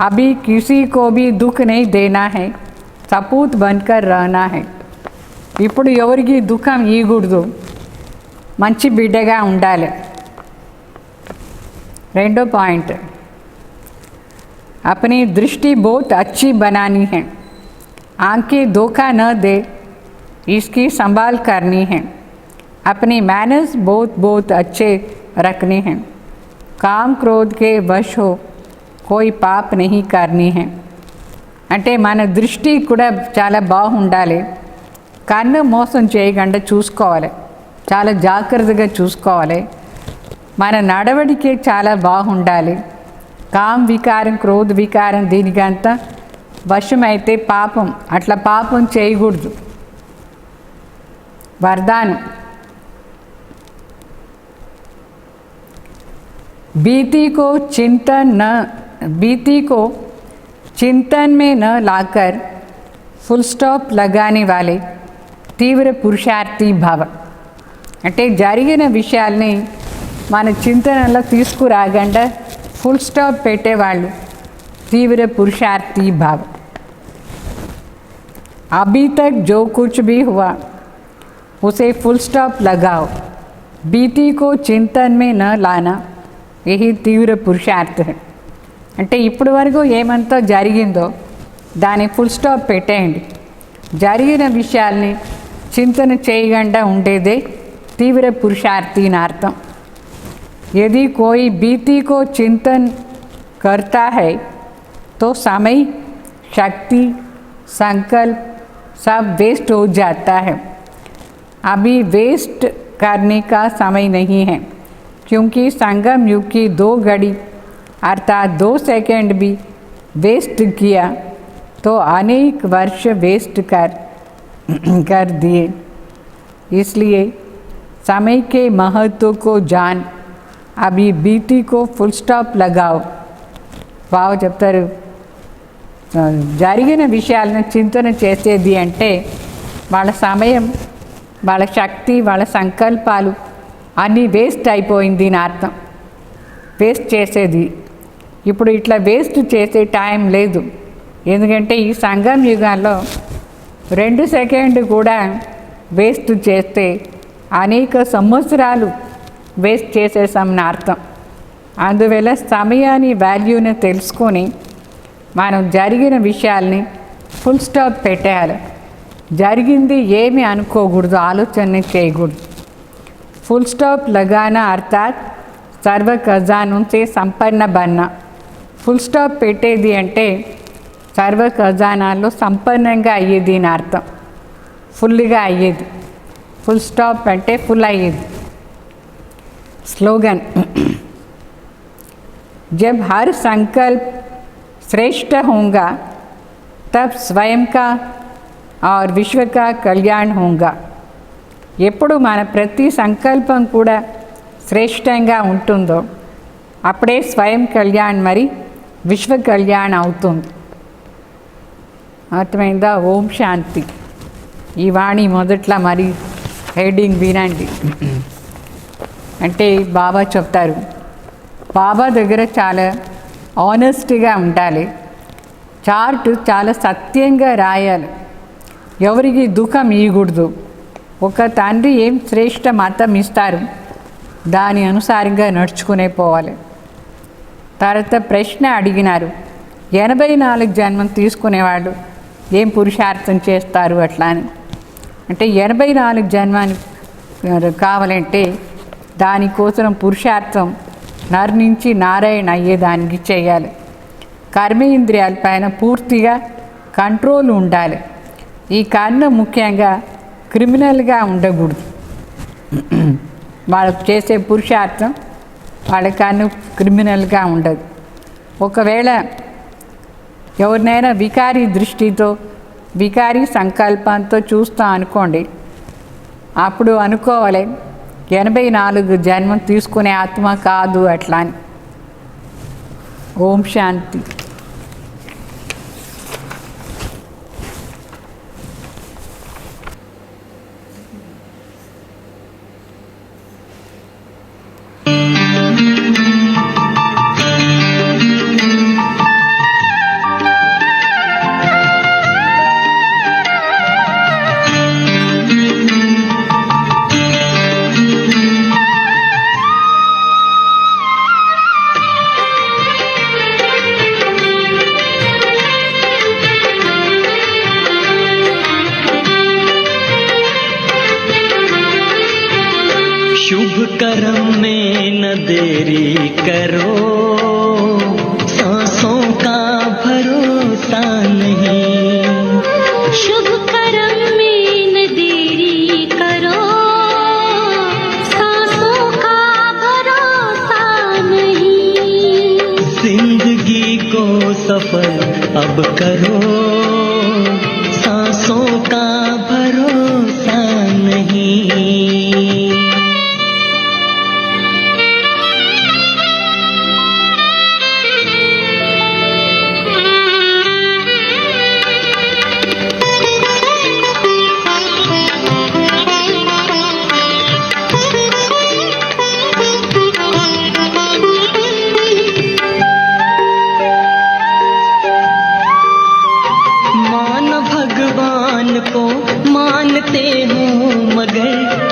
అభి కిసి కో భీ దుఃఖ్ నహీ దేనా హై, సపూత్ బన్కర్ రహనా హై. ఇప్పుడు ఎవరికి దుఃఖం ఇవ్వకూడదు, మంచి బిడ్డగా ఉండాలి. రెండో పాయింట్, अपनी दृष्टि बहुत अच्छी बनानी है. आंखें धोखा न दे, इसकी संभाल करनी है. अपनी मैनर्स बहुत अच्छे रखने हैं. काम क्रोध के वश हो कोई पाप नहीं करनी है. అంటే మన దృష్టి కూడా చాలా బాగుండాలి. కన్ను మోసం చేయకుండా చూసుకోవాలి, చాలా జాగ్రత్తగా చూసుకోవాలి. మన నడవడికే చాలా బాగుండాలి. కామ్ వికారం క్రోధ వికారం దీనికంతా వశమైతే పాపం, అట్లా పాపం చేయకూడదు. వరదానం. बीती को चिंतन में न लाकर फुल स्टॉप लगाने वाले తీవ్ర పురుషార్థి భావ. అంటే జరిగిన విషయాల్ని మన చింతనలో తీసుకురాకుండా ఫుల్ స్టాప్ పెట్టేవాళ్ళు తీవ్ర పురుషార్థి భావ. अभी तक जो कुछ भी हुआ उसे फुल स्टॉप लगाओ, बीती को चिंतन में न लाना, यही తీవ్ర పురుషార్థం. అంటే ఇప్పటి వరకు ఏమంతా జరిగిందో దాని ఫుల్ స్టాప్ పెట్టేయండి. జరిగిన విషయాల్ని చింతన చేయకుండా ఉండేదే తీవ్ర పురుషార్థి అని అర్థం. यदि कोई बीती को चिंतन करता है तो समय, शक्ति, संकल्प सब वेस्ट हो जाता है. अभी वेस्ट करने का समय नहीं है, क्योंकि संगम युग की 2 घड़ी अर्थात 2 सेकंड भी वेस्ट किया तो अनेक वर्ष वेस्ट कर दिए. इसलिए समय के महत्व को जान, अभी बीती को फुल स्टॉप लगाओ. వావ్ చెప్తారు, జరిగిన విషయాలను చింతన చేసేది అంటే వాళ్ళ సమయం, వాళ్ళ శక్తి, వాళ్ళ సంకల్పాలు అన్నీ వేస్ట్ అయిపోయింది అని అర్థం. వేస్ట్ చేసేది. ఇప్పుడు ఇట్లా వేస్ట్ చేసే టైం లేదు. ఎందుకంటే ఈ సంగం యుగాల్లో 2 సెకండ్ కూడా వేస్ట్ చేస్తే అనేక సంవత్సరాలు వేస్ట్ చేసేసామని అర్థం. అందువల్ల సమయాన్ని వాల్యూని తెలుసుకొని మనం జరిగిన విషయాల్ని ఫుల్ స్టాప్ పెట్టేయాలి. జరిగింది ఏమి అనుకోకూడదు, ఆలోచన చేయకూడదు. फुल स्टॉप लगाना अर्थात सर्व खजानों से संपन्न बनना. फुल स्टॉप పెట్టేది అంటే సర్వ ఖజానాల్లో సంపన్నంగా అయ్యేది అని అర్థం. ఫుల్గా అయ్యేది. ఫుల్ స్టాప్ అంటే ఫుల్ అయ్యేది. स्लोगन, जब हर संकल्प श्रेष्ठ होगा तब स्वयं का और विश्व का कल्याण होगा. ఎప్పుడు మన ప్రతి సంకల్పం కూడా శ్రేష్టంగా ఉంటుందో అప్పుడే స్వయం కళ్యాణ్ మరి విశ్వ కళ్యాణ్ అవుతుంది. అర్థమైందా? ఓం శాంతి. ఈ వాణి మొదట్లో మరి హెడింగ్ వినండి. అంటే బాబా చెప్తారు, బాబా దగ్గర చాలా ఆనెస్ట్గా ఉండాలి. చార్ట్ చాలా సత్యంగా రాయాలి. ఎవరికి దుఃఖం ఇవ్వకూడదు. ఒక తండ్రి ఏం శ్రేష్ట మతం ఇస్తారు దాని అనుసారంగా నడుచుకునే పోవాలి. తర్వాత ప్రశ్న అడిగినారు, 84 జన్మం తీసుకునేవాళ్ళు ఏం పురుషార్థం చేస్తారు అట్లా అని. అంటే 84 జన్మాన్ని కావాలంటే దానికోసం పురుషార్థం నర్ నుంచి నారాయణ అయ్యేదానికి చేయాలి. కర్మేంద్రియాలపైన పూర్తిగా కంట్రోల్ ఉండాలి. ఈ కారణం ముఖ్యంగా క్రిమినల్గా ఉండకూడదు. వాళ్ళకు చేసే పురుషార్థం వాళ్ళకన్నా క్రిమినల్గా ఉండదు. ఒకవేళ ఎవరినైనా వికారీ దృష్టితో, వికారీ సంకల్పంతో చూస్తాం అనుకోండి, అప్పుడు అనుకోవాలి 84 జన్మం తీసుకునే ఆత్మ కాదు అట్లా అని. ఓం శాంతి. शुभ कर्म में न देरी करो, सांसों का भरोसा नहीं. शुभ कर्म में न देरी करो, सांसों का भरोसा नहीं. जिंदगी को सफल अब करो, सांसों का भरोसा नहीं.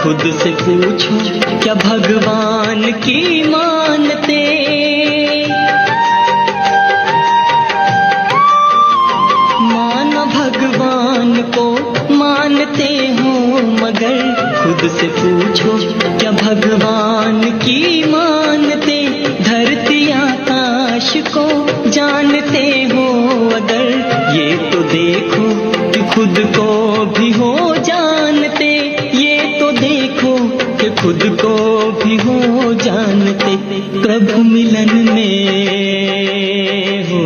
खुद से पूछो क्या भगवान की मानते? माना भगवान को मानते हो, मगर खुद से पूछो क्या भगवान की मानते? धरती आकाश को जानते हो अगर, ये तो देखो कि खुद को भी हो जानते। ये तो देखो कि खुद को भी हो जानते। प्रभु मिलन में हो,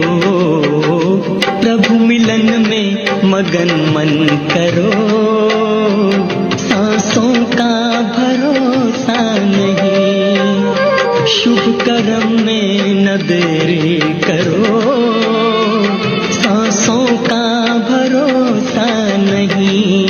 प्रभु मिलन में मगन मन करो। सांसों का भरोसा नहीं, शुभ कर्म में न देरी करो। सांसों का भरोसा नहीं।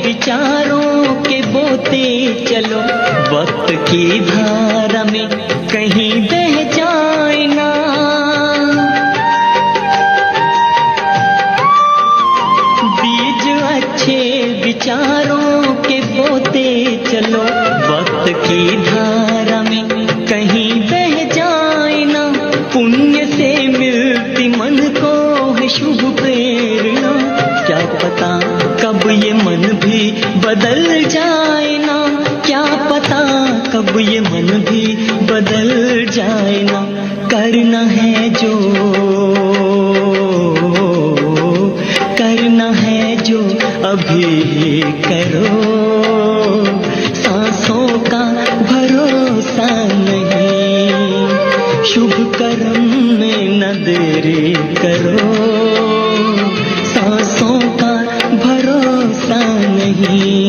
विचारों के बोते चलो, वक्त की धारा में कहीं बह जाए ना। बीज अच्छे विचारों के बोते चलो, वक्त की धारा में कहीं बह जाए ना। पुण्य से मिलती मन को है शुभ प्रेरणा, क्या पता कब ये मन भी बदल जाए ना। क्या पता कब ये मन भी बदल जाए ना। करना है जो, करना है जो अभी करो। सांसों का भरोसा नहीं, शुभ कर्म में न देरी करो। सांसों का भरोसा नहीं।